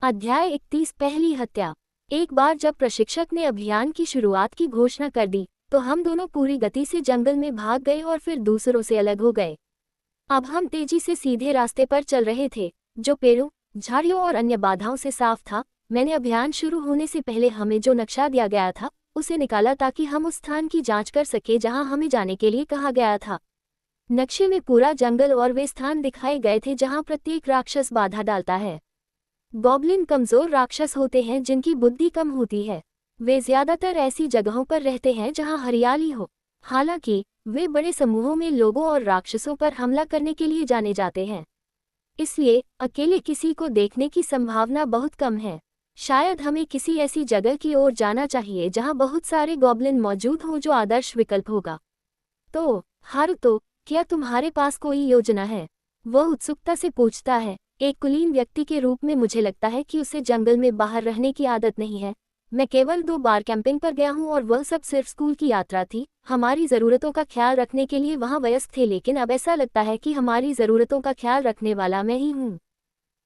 अध्याय 31 पहली हत्या। एक बार जब प्रशिक्षक ने अभियान की शुरुआत की घोषणा कर दी तो हम दोनों पूरी गति से जंगल में भाग गए और फिर दूसरों से अलग हो गए। अब हम तेजी से सीधे रास्ते पर चल रहे थे जो पेड़ों, झाड़ियों और अन्य बाधाओं से साफ था। मैंने अभियान शुरू होने से पहले हमें जो नक्शा दिया गया था उसे निकाला ताकि हम उस स्थान की जांच कर सके जहां हमें जाने के लिए कहा गया था। नक्शे में पूरा जंगल और वे स्थान दिखाए गए थे जहां प्रत्येक राक्षस बाधा डालता है। गॉब्लिन कमजोर राक्षस होते हैं जिनकी बुद्धि कम होती है। वे ज्यादातर ऐसी जगहों पर रहते हैं जहां हरियाली हो। हालांकि वे बड़े समूहों में लोगों और राक्षसों पर हमला करने के लिए जाने जाते हैं, इसलिए अकेले किसी को देखने की संभावना बहुत कम है। शायद हमें किसी ऐसी जगह की ओर जाना चाहिए जहां बहुत सारे गॉब्लिन मौजूद हों जो आदर्श विकल्प होगा। तो हारुतो, क्या तुम्हारे पास कोई योजना है? वह उत्सुकता से पूछता है। एक कुलीन व्यक्ति के रूप में मुझे लगता है कि उसे जंगल में बाहर रहने की आदत नहीं है। मैं केवल 2 बार कैंपिंग पर गया हूँ और वह सब सिर्फ स्कूल की यात्रा थी। हमारी ज़रूरतों का ख्याल रखने के लिए वहाँ वयस्क थे, लेकिन अब ऐसा लगता है कि हमारी ज़रूरतों का ख्याल रखने वाला मैं ही हूँ।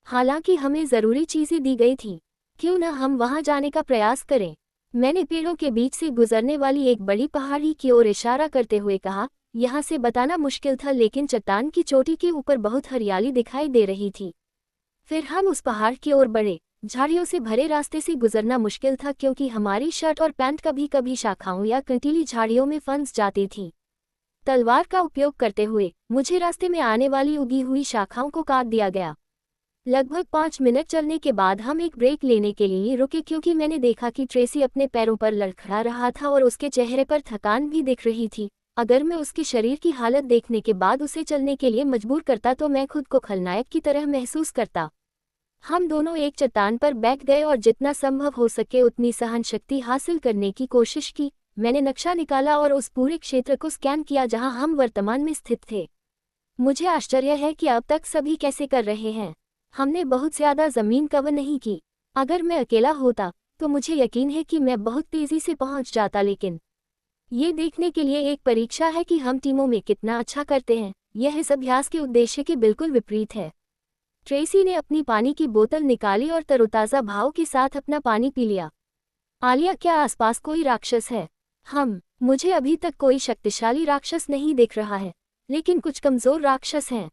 हालांकि हमें ज़रूरी चीज़ें दी गई थी, क्यों न हम वहाँ जाने का प्रयास करें? मैंने पेड़ों के बीच से गुजरने वाली एक बड़ी पहाड़ी की ओर इशारा करते हुए कहा। यहाँ से बताना मुश्किल था, लेकिन चट्टान की चोटी के ऊपर बहुत हरियाली दिखाई दे रही थी। फिर हम उस पहाड़ की ओर बढ़े। झाड़ियों से भरे रास्ते से गुजरना मुश्किल था क्योंकि हमारी शर्ट और पैंट कभी कभी शाखाओं या कंटीली झाड़ियों में फंस जाती थी। तलवार का उपयोग करते हुए मुझे रास्ते में आने वाली उगी हुई शाखाओं को काट दिया गया। लगभग 5 मिनट चलने के बाद हम एक ब्रेक लेने के लिए रुके क्योंकि मैंने देखा कि ट्रेसी अपने पैरों पर लड़खड़ा रहा था और उसके चेहरे पर थकान भी दिख रही थी। अगर मैं उसके शरीर की हालत देखने के बाद उसे चलने के लिए मजबूर करता तो मैं खुद को खलनायक की तरह महसूस करता। हम दोनों एक चट्टान पर बैठ गए और जितना संभव हो सके उतनी सहन शक्ति हासिल करने की कोशिश की। मैंने नक्शा निकाला और उस पूरे क्षेत्र को स्कैन किया जहां हम वर्तमान में स्थित थे। मुझे आश्चर्य है कि अब तक सभी कैसे कर रहे हैं। हमने बहुत ज़्यादा ज़मीन कवर नहीं की। अगर मैं अकेला होता तो मुझे यकीन है कि मैं बहुत तेज़ी से पहुंच जाता, लेकिन ये देखने के लिए एक परीक्षा है कि हम टीमों में कितना अच्छा करते हैं। यह इस अभ्यास के उद्देश्य के बिल्कुल विपरीत है। ट्रेसी ने अपनी पानी की बोतल निकाली और तरोताज़ा भाव के साथ अपना पानी पी लिया। आलिया, क्या आसपास कोई राक्षस है? मुझे अभी तक कोई शक्तिशाली राक्षस नहीं दिख रहा है, लेकिन कुछ कमज़ोर राक्षस हैं।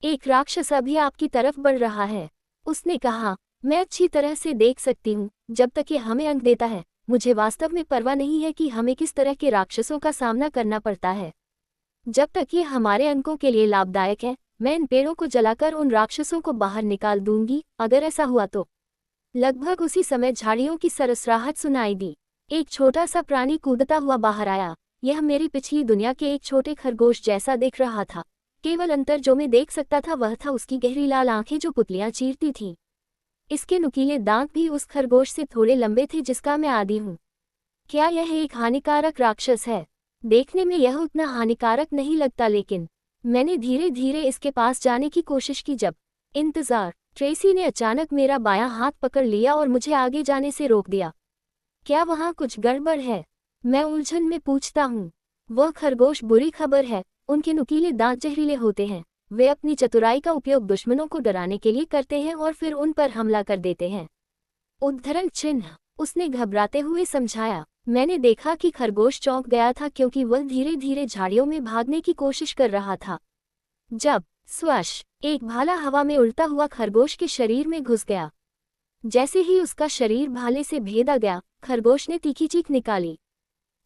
एक राक्षस अभी आपकी तरफ बढ़ रहा है, उसने कहा। मैं अच्छी तरह से देख सकती हूँ जब तक ये हमें अंक देता है। मुझे वास्तव में परवाह नहीं है कि हमें किस तरह के राक्षसों का सामना करना पड़ता है। जब तक ये हमारे अंकों के लिए लाभदायक है, मैं इन पेड़ों को जलाकर उन राक्षसों को बाहर निकाल दूंगी। अगर ऐसा हुआ तो लगभग उसी समय झाड़ियों की सरसराहट सुनाई दी। एक छोटा सा प्राणी कूदता हुआ बाहर आया। यह मेरी पिछली दुनिया के एक छोटे खरगोश जैसा दिख रहा था। केवल अंतर जो मैं देख सकता था वह था उसकी गहरी लाल आंखें जो पुतलियां चीरती थीं। इसके नुकीले दांत भी उस खरगोश से थोड़े लंबे थे जिसका मैं आदी हूँ। क्या यह एक हानिकारक राक्षस है? देखने में यह उतना हानिकारक नहीं लगता, लेकिन मैंने धीरे धीरे इसके पास जाने की कोशिश की। जब इंतजार, ट्रेसी ने अचानक मेरा बायां हाथ पकड़ लिया और मुझे आगे जाने से रोक दिया। क्या वहाँ कुछ गड़बड़ है? मैं उलझन में पूछता हूँ। वह खरगोश बुरी खबर है। उनके नुकीले दांत जहरीले होते हैं। वे अपनी चतुराई का उपयोग दुश्मनों को डराने के लिए करते हैं और फिर उन पर हमला कर देते हैं। उद्धरण चिन्ह, उसने घबराते हुए समझाया। मैंने देखा कि खरगोश चौंक गया था क्योंकि वह धीरे धीरे झाड़ियों में भागने की कोशिश कर रहा था। जब स्वश, एक भाला हवा में उड़ता हुआ खरगोश के शरीर में घुस गया। जैसे ही उसका शरीर भाले से भेदा गया, खरगोश ने तीखी चीख निकाली।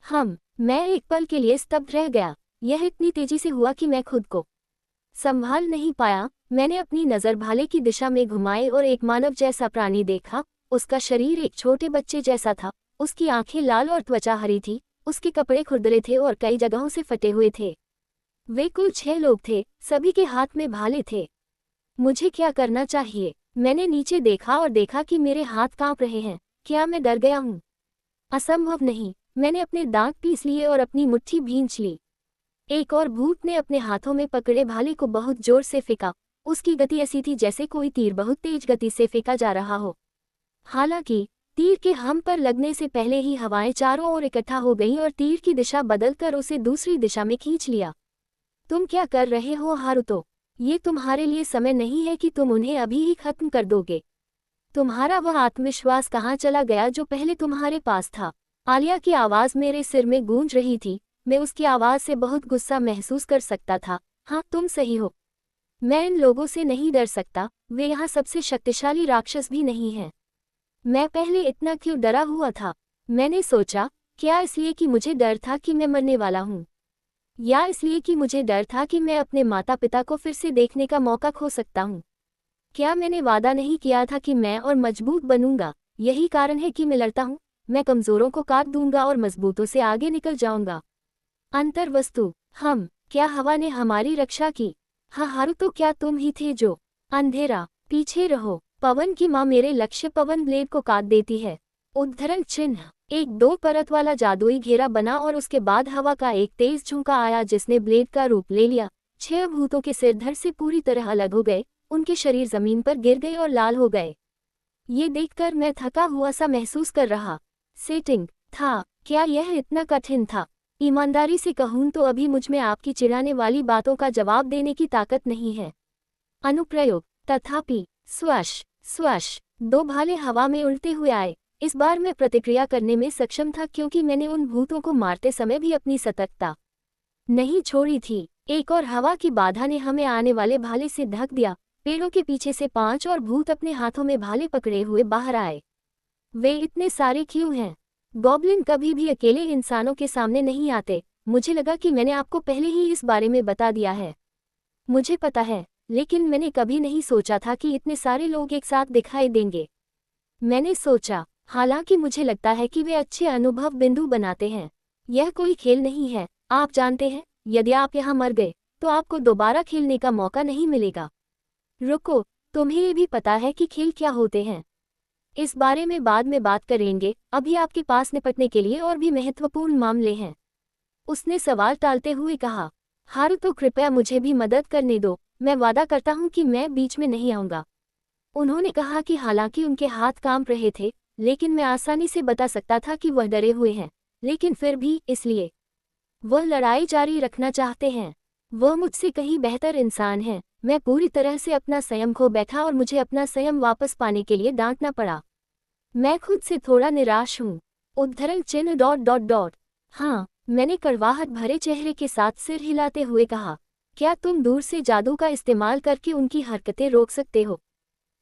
मैं एक पल के लिए स्तब्ध रह गया। यह इतनी तेजी से हुआ कि मैं खुद को संभाल नहीं पाया। मैंने अपनी नज़र भाले की दिशा में घुमाई और एक मानव जैसा प्राणी देखा। उसका शरीर एक छोटे बच्चे जैसा था। उसकी आंखें लाल और त्वचा हरी थी। उसके कपड़े खुरदरे थे और कई जगहों से फटे हुए थे। वे कुल 6 लोग थे, सभी के हाथ में भाले थे। मुझे क्या करना चाहिए? मैंने नीचे देखा और देखा कि मेरे हाथ कांप रहे हैं। क्या मैं डर गया हूँ? असंभव नहीं। मैंने अपने दांत पीस लिए और अपनी मुट्ठी भींच ली। एक और भूत ने अपने हाथों में पकड़े भाले को बहुत जोर से फेंका। उसकी गति ऐसी थी जैसे कोई तीर बहुत तेज गति से फेंका जा रहा हो। हालांकि तीर के हम पर लगने से पहले ही हवाएं चारों ओर इकट्ठा हो गईं और तीर की दिशा बदलकर उसे दूसरी दिशा में खींच लिया। तुम क्या कर रहे हो हारुतो? ये तुम्हारे लिए समय नहीं है कि तुम उन्हें अभी ही खत्म कर दोगे। तुम्हारा वह आत्मविश्वास कहाँ चला गया जो पहले तुम्हारे पास था? आलिया की आवाज़ मेरे सिर में गूंज रही थी। मैं उसकी आवाज़ से बहुत गुस्सा महसूस कर सकता था। हाँ, तुम सही हो। मैं इन लोगों से नहीं डर सकता, वे यहाँ सबसे शक्तिशाली राक्षस भी नहीं हैं। मैं पहले इतना क्यों डरा हुआ था? मैंने सोचा, क्या इसलिए कि मुझे डर था कि मैं मरने वाला हूँ? या इसलिए कि मुझे डर था कि मैं अपने माता पिता को फिर से देखने का मौका खो सकता हूँ? क्या मैंने वादा नहीं किया था कि मैं और मजबूत बनूंगा? यही कारण है कि मैं लड़ता हूँ। मैं कमज़ोरों को काट दूंगा और मजबूतों से आगे निकल जाऊंगा। अंतर्वस्तु, क्या हवा ने हमारी रक्षा की? हाँ हारुतो, क्या तुम ही थे जो? अंधेरा, पीछे रहो। पवन की माँ मेरे लक्ष्य पवन ब्लेड को काट देती है। उद्धरण चिन्ह। एक 2 परत वाला जादुई घेरा बना और उसके बाद हवा का एक तेज झोंका आया जिसने ब्लेड का रूप ले लिया। 6 भूतों के सिर धड़ से पूरी तरह अलग हो गए, उनके शरीर जमीन पर गिर गए और लाल हो गए। ये देखकर मैं थका हुआ सा महसूस कर रहा। सेटिंग था। क्या यह इतना कठिन था? ईमानदारी से कहूँ तो अभी मुझमें आपकी चिढ़ाने वाली बातों का जवाब देने की ताकत नहीं है। अनुप्रयोग। तथापि स्वश स्वश 2 भाले हवा में उड़ते हुए आए। इस बार मैं प्रतिक्रिया करने में सक्षम था क्योंकि मैंने उन भूतों को मारते समय भी अपनी सतर्कता नहीं छोड़ी थी। एक और हवा की बाधा ने हमें आने वाले भाले से ढक दिया। पेड़ों के पीछे से 5 और भूत अपने हाथों में भाले पकड़े हुए बाहर आए। वे इतने सारे क्यों हैं? गॉब्लिन कभी भी अकेले इंसानों के सामने नहीं आते। मुझे लगा कि मैंने आपको पहले ही इस बारे में बता दिया है। मुझे पता है, लेकिन मैंने कभी नहीं सोचा था कि इतने सारे लोग एक साथ दिखाई देंगे। मैंने सोचा, हालांकि मुझे लगता है कि वे अच्छे अनुभव बिंदु बनाते हैं। यह कोई खेल नहीं है, आप जानते हैं, यदि आप यहाँ मर गए तो आपको दोबारा खेलने का मौका नहीं मिलेगा। रुको, तुम्हें ये भी पता है कि खेल क्या होते हैं? इस बारे में बाद में बात करेंगे, अभी आपके पास निपटने के लिए और भी महत्वपूर्ण मामले हैं। उसने सवाल टालते हुए कहा। हारुतो, कृपया मुझे भी मदद करने दो, मैं वादा करता हूँ कि मैं बीच में नहीं आऊँगा। उन्होंने कहा कि हालांकि उनके हाथ कांप रहे थे, लेकिन मैं आसानी से बता सकता था कि वह डरे हुए हैं, लेकिन फिर भी इसलिए वह लड़ाई जारी रखना चाहते हैं। वह मुझसे कहीं बेहतर इंसान हैं। मैं पूरी तरह से अपना संयम खो बैठा और मुझे अपना संयम वापस पाने के लिए डांटना पड़ा। मैं खुद से थोड़ा निराश हूँ। उद्धरण चिन्ह ... हाँ, मैंने कड़वाहट भरे चेहरे के साथ सिर हिलाते हुए कहा। क्या तुम दूर से जादू का इस्तेमाल करके उनकी हरकतें रोक सकते हो?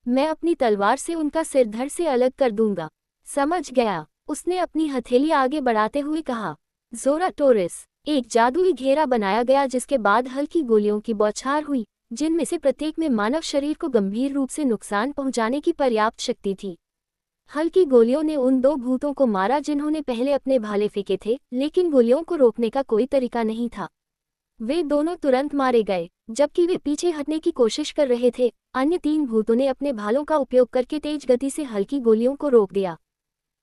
मैं अपनी तलवार से उनका सिर धड़ से अलग कर दूंगा। समझ गया, उसने अपनी हथेली आगे बढ़ाते हुए कहा। जोरा टोरिस। एक जादुई घेरा बनाया गया जिसके बाद हल्की गोलियों की बौछार हुई, जिनमें से प्रत्येक में मानव शरीर को गंभीर रूप से नुकसान पहुंचाने की पर्याप्त शक्ति थी। हल्की गोलियों ने उन 2 भूतों को मारा जिन्होंने पहले अपने भाले फेंके थे, लेकिन गोलियों को रोकने का कोई तरीका नहीं था। वे दोनों तुरंत मारे गए। जबकि वे पीछे हटने की कोशिश कर रहे थे, अन्य 3 भूतों ने अपने भालों का उपयोग करके तेज गति से हल्की गोलियों को रोक दिया।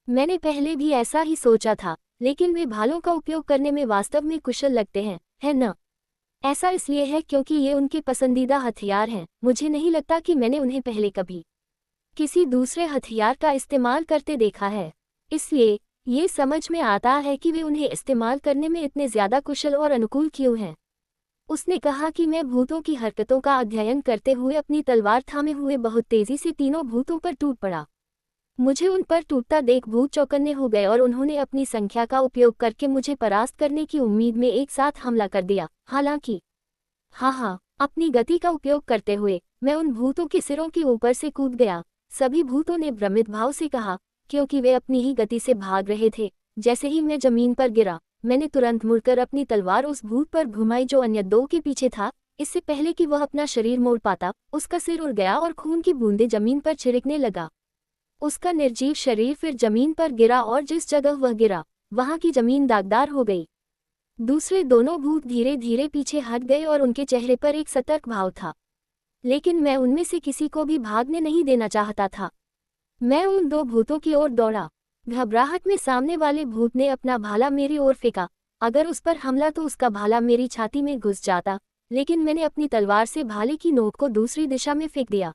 मैंने पहले भी ऐसा ही सोचा था, लेकिन वे भालों का उपयोग करने में वास्तव में कुशल लगते हैं, है न? ऐसा इसलिए है क्योंकि ये उनके पसंदीदा हथियार हैं। मुझे नहीं लगता कि मैंने उन्हें पहले कभी किसी दूसरे हथियार का इस्तेमाल करते देखा है। इसलिए ये समझ में आता है कि वे उन्हें इस्तेमाल करने में इतने ज़्यादा कुशल और अनुकूल क्यों हैं। उसने कहा कि मैं भूतों की हरकतों का अध्ययन करते हुए अपनी तलवार थामे हुए बहुत तेजी से तीनों भूतों पर टूट पड़ा। मुझे उन पर टूटता देख भूत चौकन्ने हो गए और उन्होंने अपनी संख्या का उपयोग करके मुझे परास्त करने की उम्मीद में एक साथ हमला कर दिया। हालांकि हाँ, अपनी गति का उपयोग करते हुए मैं उन भूतों के सिरों के ऊपर से कूद गया। सभी भूतों ने भ्रमित भाव से कहा, क्योंकि वे अपनी ही गति से भाग रहे थे। जैसे ही मैं जमीन पर गिरा, मैंने तुरंत मुड़कर अपनी तलवार उस भूत पर घुमाई जो अन्य 2 के पीछे था। इससे पहले कि वह अपना शरीर मोड़ पाता, उसका सिर उड़ गया और खून की बूंदें जमीन पर छिड़कने लगा। उसका निर्जीव शरीर फिर जमीन पर गिरा और जिस जगह वह गिरा, वहां की जमीन दागदार हो गई। दूसरे दोनों भूत धीरे धीरे पीछे हट गए और उनके चेहरे पर एक सतर्क भाव था, लेकिन मैं उनमें से किसी को भी भागने नहीं देना चाहता था। मैं उन 2 भूतों की ओर दौड़ा। घबराहट में सामने वाले भूत ने अपना भाला मेरी ओर फेंका। अगर उस पर हमला तो उसका भाला मेरी छाती में घुस जाता, लेकिन मैंने अपनी तलवार से भाले की नोक को दूसरी दिशा में फेंक दिया।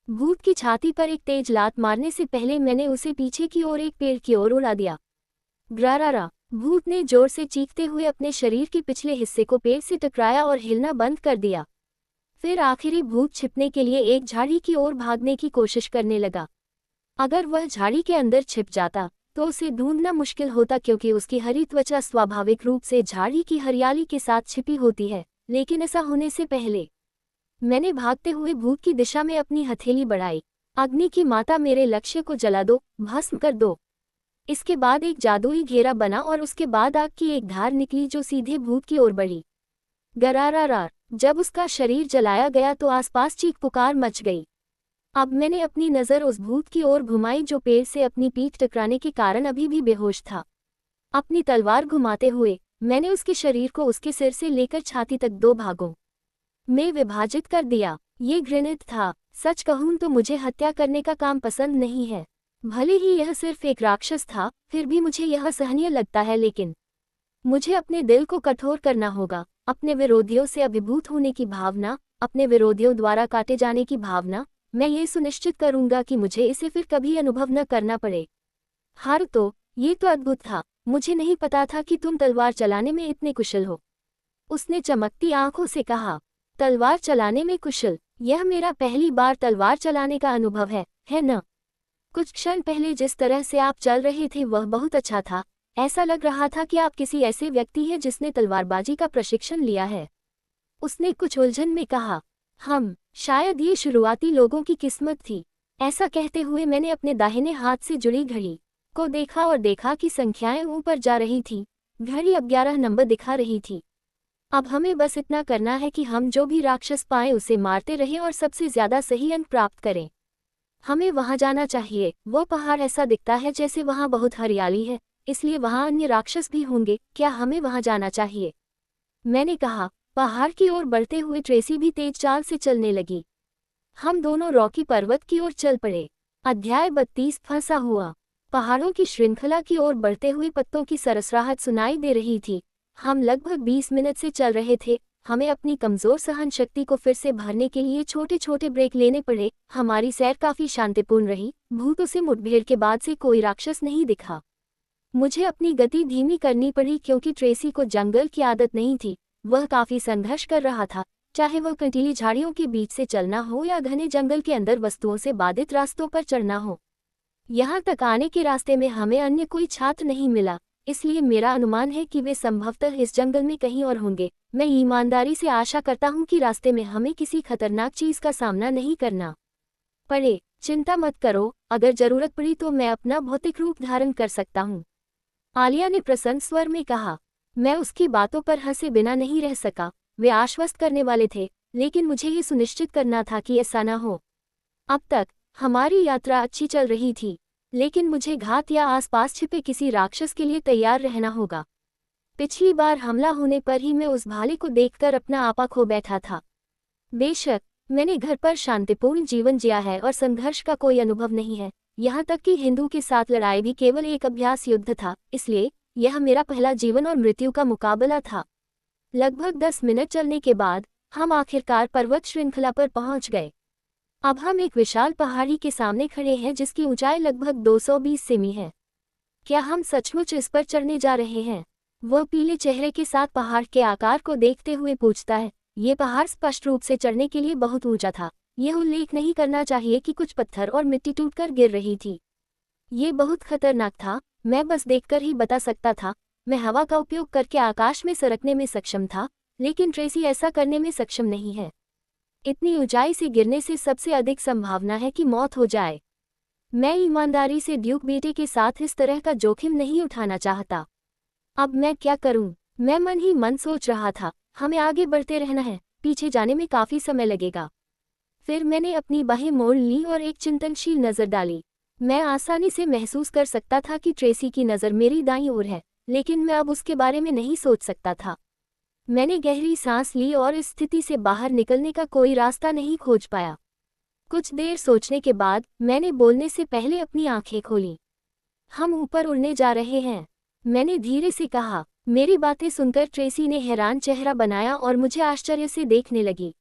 भूत की छाती पर एक तेज लात मारने से पहले मैंने उसे पीछे की ओर एक पेड़ की ओर उड़ा दिया। ग्रारारा! भूत ने जोर से चीखते हुए अपने शरीर के पिछले हिस्से को पेड़ से टकराया और हिलना बंद कर दिया। फिर आखिरी भूत छिपने के लिए एक झाड़ी की ओर भागने की कोशिश करने लगा। अगर वह झाड़ी के अंदर छिप जाता तो उसे ढूंढना मुश्किल होता, क्योंकि उसकी हरी त्वचा स्वाभाविक रूप से झाड़ी की हरियाली के साथ छिपी होती है। लेकिन ऐसा होने से पहले मैंने भागते हुए भूत की दिशा में अपनी हथेली बढ़ाई। अग्नि की माता, मेरे लक्ष्य को जला दो, भस्म कर दो। इसके बाद एक जादुई घेरा बना और उसके बाद आग की एक धार निकली जो सीधे भूत की ओर बढ़ी। गरारारार। जब उसका शरीर जलाया गया तो आसपास चीख पुकार मच गई। अब मैंने अपनी नज़र उस भूत की ओर घुमाई जो पेड़ से अपनी पीठ टकराने के कारण अभी भी बेहोश था। अपनी तलवार घुमाते हुए मैंने उसके शरीर को उसके सिर से लेकर छाती तक 2 भागों में विभाजित कर दिया। ये घृणित था। सच कहूं तो मुझे हत्या करने का काम पसंद नहीं है। भले ही यह सिर्फ एक राक्षस था, फिर भी मुझे यह सहनीय लगता है। लेकिन मुझे अपने दिल को कठोर करना होगा। अपने विरोधियों से अभिभूत होने की भावना, अपने विरोधियों द्वारा काटे जाने की भावना। मैं ये सुनिश्चित करूंगा कि मुझे इसे फिर कभी अनुभव न करना पड़े। हार तो, ये तो अद्भुत था। मुझे नहीं पता था कि तुम तलवार चलाने में इतने कुशल हो। उसने चमकती आंखों से कहा। तलवार चलाने में कुशल? यह मेरा पहली बार तलवार चलाने का अनुभव है न? कुछ क्षण पहले जिस तरह से आप चल रहे थे वह बहुत अच्छा था। ऐसा लग रहा था कि आप किसी ऐसे व्यक्ति हैं जिसने तलवारबाजी का प्रशिक्षण लिया है। उसने कुछ उलझन में कहा। शायद ये शुरुआती लोगों की किस्मत थी। ऐसा कहते हुए मैंने अपने दाहिने हाथ से जुड़ी घड़ी को देखा और देखा कि संख्याएं ऊपर जा रही थी। घड़ी अब 11 नंबर दिखा रही थी। अब हमें बस इतना करना है कि हम जो भी राक्षस पाएं उसे मारते रहें और सबसे ज्यादा सही अंक प्राप्त करें। हमें वहां जाना चाहिए। वो पहाड़ ऐसा दिखता है जैसे वहां बहुत हरियाली है, इसलिए वहां अन्य राक्षस भी होंगे। क्या हमें वहां जाना चाहिए? मैंने कहा। पहाड़ की ओर बढ़ते हुए ट्रेसी भी तेज चाल से चलने लगी। हम दोनों रॉकी पर्वत की ओर चल पड़े। अध्याय 32 फंसा हुआ। पहाड़ों की श्रृंखला की ओर बढ़ते हुए पत्तों की सरसराहट सुनाई दे रही थी। हम लगभग 20 मिनट से चल रहे थे। हमें अपनी कमजोर सहन शक्ति को फिर से भरने के लिए छोटे छोटे ब्रेक लेने पड़े। हमारी सैर काफी शांतिपूर्ण रही। भूतों से मुठभेड़ के बाद से कोई राक्षस नहीं दिखा। मुझे अपनी गति धीमी करनी पड़ी क्योंकि ट्रेसी को जंगल की आदत नहीं थी। वह काफी संघर्ष कर रहा था, चाहे वह कंटीली झाड़ियों के बीच से चलना हो या घने जंगल के अंदर वस्तुओं से बाधित रास्तों पर चढ़ना हो। यहाँ तक आने के रास्ते में हमें अन्य कोई छात्र नहीं मिला, इसलिए मेरा अनुमान है कि वे संभवतः इस जंगल में कहीं और होंगे। मैं ईमानदारी से आशा करता हूँ कि रास्ते में हमें किसी खतरनाक चीज का सामना नहीं करना पड़े। चिंता मत करो, अगर जरूरत पड़ी तो मैं अपना भौतिक रूप धारण कर सकता हूँ, आलिया ने प्रसन्न स्वर में कहा। मैं उसकी बातों पर हंसे बिना नहीं रह सका। वे आश्वस्त करने वाले थे, लेकिन मुझे ये सुनिश्चित करना था कि ऐसा न हो। अब तक हमारी यात्रा अच्छी चल रही थी, लेकिन मुझे घात या आसपास छिपे किसी राक्षस के लिए तैयार रहना होगा। पिछली बार हमला होने पर ही मैं उस भाले को देखकर अपना आपा खो बैठा था। बेशक मैंने घर पर शांतिपूर्ण जीवन जिया है और संघर्ष का कोई अनुभव नहीं है। यहाँ तक कि हिंदू के साथ लड़ाई भी केवल एक अभ्यास युद्ध था, इसलिए यह मेरा पहला जीवन और मृत्यु का मुकाबला था। लगभग 10 मिनट चलने के बाद हम आखिरकार पर्वत श्रृंखला पर पहुंच गए। अब हम एक विशाल पहाड़ी के सामने खड़े हैं जिसकी ऊंचाई लगभग 220 सेमी है। क्या हम सचमुच इस पर चढ़ने जा रहे हैं? वह पीले चेहरे के साथ पहाड़ के आकार को देखते हुए पूछता है। ये पहाड़ स्पष्ट रूप से चढ़ने के लिए बहुत ऊंचा था। यह उल्लेख नहीं करना चाहिए कि कुछ पत्थर और मिट्टी टूटकर गिर रही थी। ये बहुत खतरनाक था। मैं बस देखकर ही बता सकता था। मैं हवा का उपयोग करके आकाश में सरकने में सक्षम था, लेकिन ट्रेसी ऐसा करने में सक्षम नहीं है। इतनी ऊंचाई से गिरने से सबसे अधिक संभावना है कि मौत हो जाए। मैं ईमानदारी से ड्यूक बेटे के साथ इस तरह का जोखिम नहीं उठाना चाहता। अब मैं क्या करूं? मैं मन ही मन सोच रहा था। हमें आगे बढ़ते रहना है, पीछे जाने में काफी समय लगेगा। फिर मैंने अपनी बाहें मोड़ ली और एक चिंतनशील नजर डाली। मैं आसानी से महसूस कर सकता था कि ट्रेसी की नज़र मेरी दाईं ओर है, लेकिन मैं अब उसके बारे में नहीं सोच सकता था। मैंने गहरी सांस ली और इस स्थिति से बाहर निकलने का कोई रास्ता नहीं खोज पाया। कुछ देर सोचने के बाद मैंने बोलने से पहले अपनी आंखें खोली। हम ऊपर उड़ने जा रहे हैं, मैंने धीरे से कहा। मेरी बातें सुनकर ट्रेसी ने हैरान चेहरा बनाया और मुझे आश्चर्य से देखने लगी।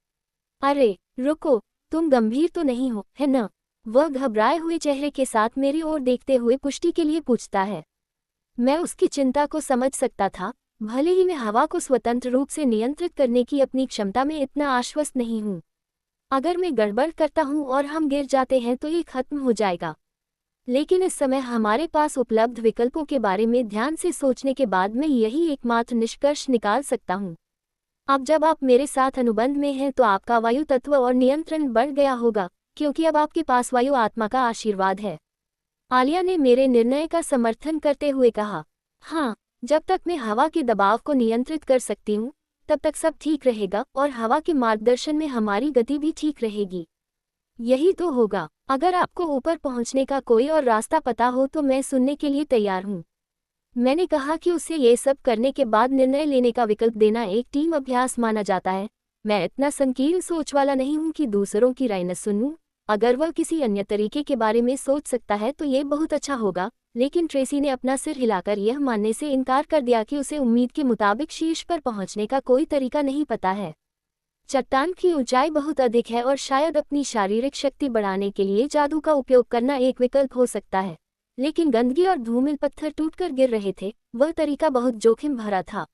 अरे रुको, तुम गंभीर तो नहीं हो, है न? वह घबराए हुए चेहरे के साथ मेरी ओर देखते हुए पुष्टि के लिए पूछता है। मैं उसकी चिंता को समझ सकता था। भले ही मैं हवा को स्वतंत्र रूप से नियंत्रित करने की अपनी क्षमता में इतना आश्वस्त नहीं हूँ। अगर मैं गड़बड़ करता हूँ और हम गिर जाते हैं तो ये खत्म हो जाएगा। लेकिन इस समय हमारे पास उपलब्ध विकल्पों के बारे में ध्यान से सोचने के बाद मैं यही एकमात्र निष्कर्ष निकाल सकता हूँ। अब जब आप मेरे साथ अनुबंध में हैं तो आपका वायु तत्व और नियंत्रण बढ़ गया होगा, क्योंकि अब आपके पास वायु आत्मा का आशीर्वाद है। आलिया ने मेरे निर्णय का समर्थन करते हुए कहा, हाँ, जब तक मैं हवा के दबाव को नियंत्रित कर सकती हूँ, तब तक सब ठीक रहेगा और हवा के मार्गदर्शन में हमारी गति भी ठीक रहेगी। यही तो होगा। अगर आपको ऊपर पहुँचने का कोई और रास्ता पता हो तो मैं सुनने के लिए तैयार हूँ। मैंने कहा कि उसे ये सब करने के बाद निर्णय लेने का विकल्प देना एक टीम अभ्यास माना जाता है। मैं इतना संकीर्ण सोच वाला नहीं हूँ कि दूसरों की राय न सुनूं। अगर वह किसी अन्य तरीके के बारे में सोच सकता है तो ये बहुत अच्छा होगा, लेकिन ट्रेसी ने अपना सिर हिलाकर यह मानने से इनकार कर दिया कि उसे उम्मीद के मुताबिक शीर्ष पर पहुंचने का कोई तरीका नहीं पता है। चट्टान की ऊंचाई बहुत अधिक है और शायद अपनी शारीरिक शक्ति बढ़ाने के लिए जादू का उपयोग करना एक विकल्प हो सकता है, लेकिन गंदगी और धूमिल पत्थर टूटकर गिर रहे थे, वह तरीका बहुत जोखिम भरा था।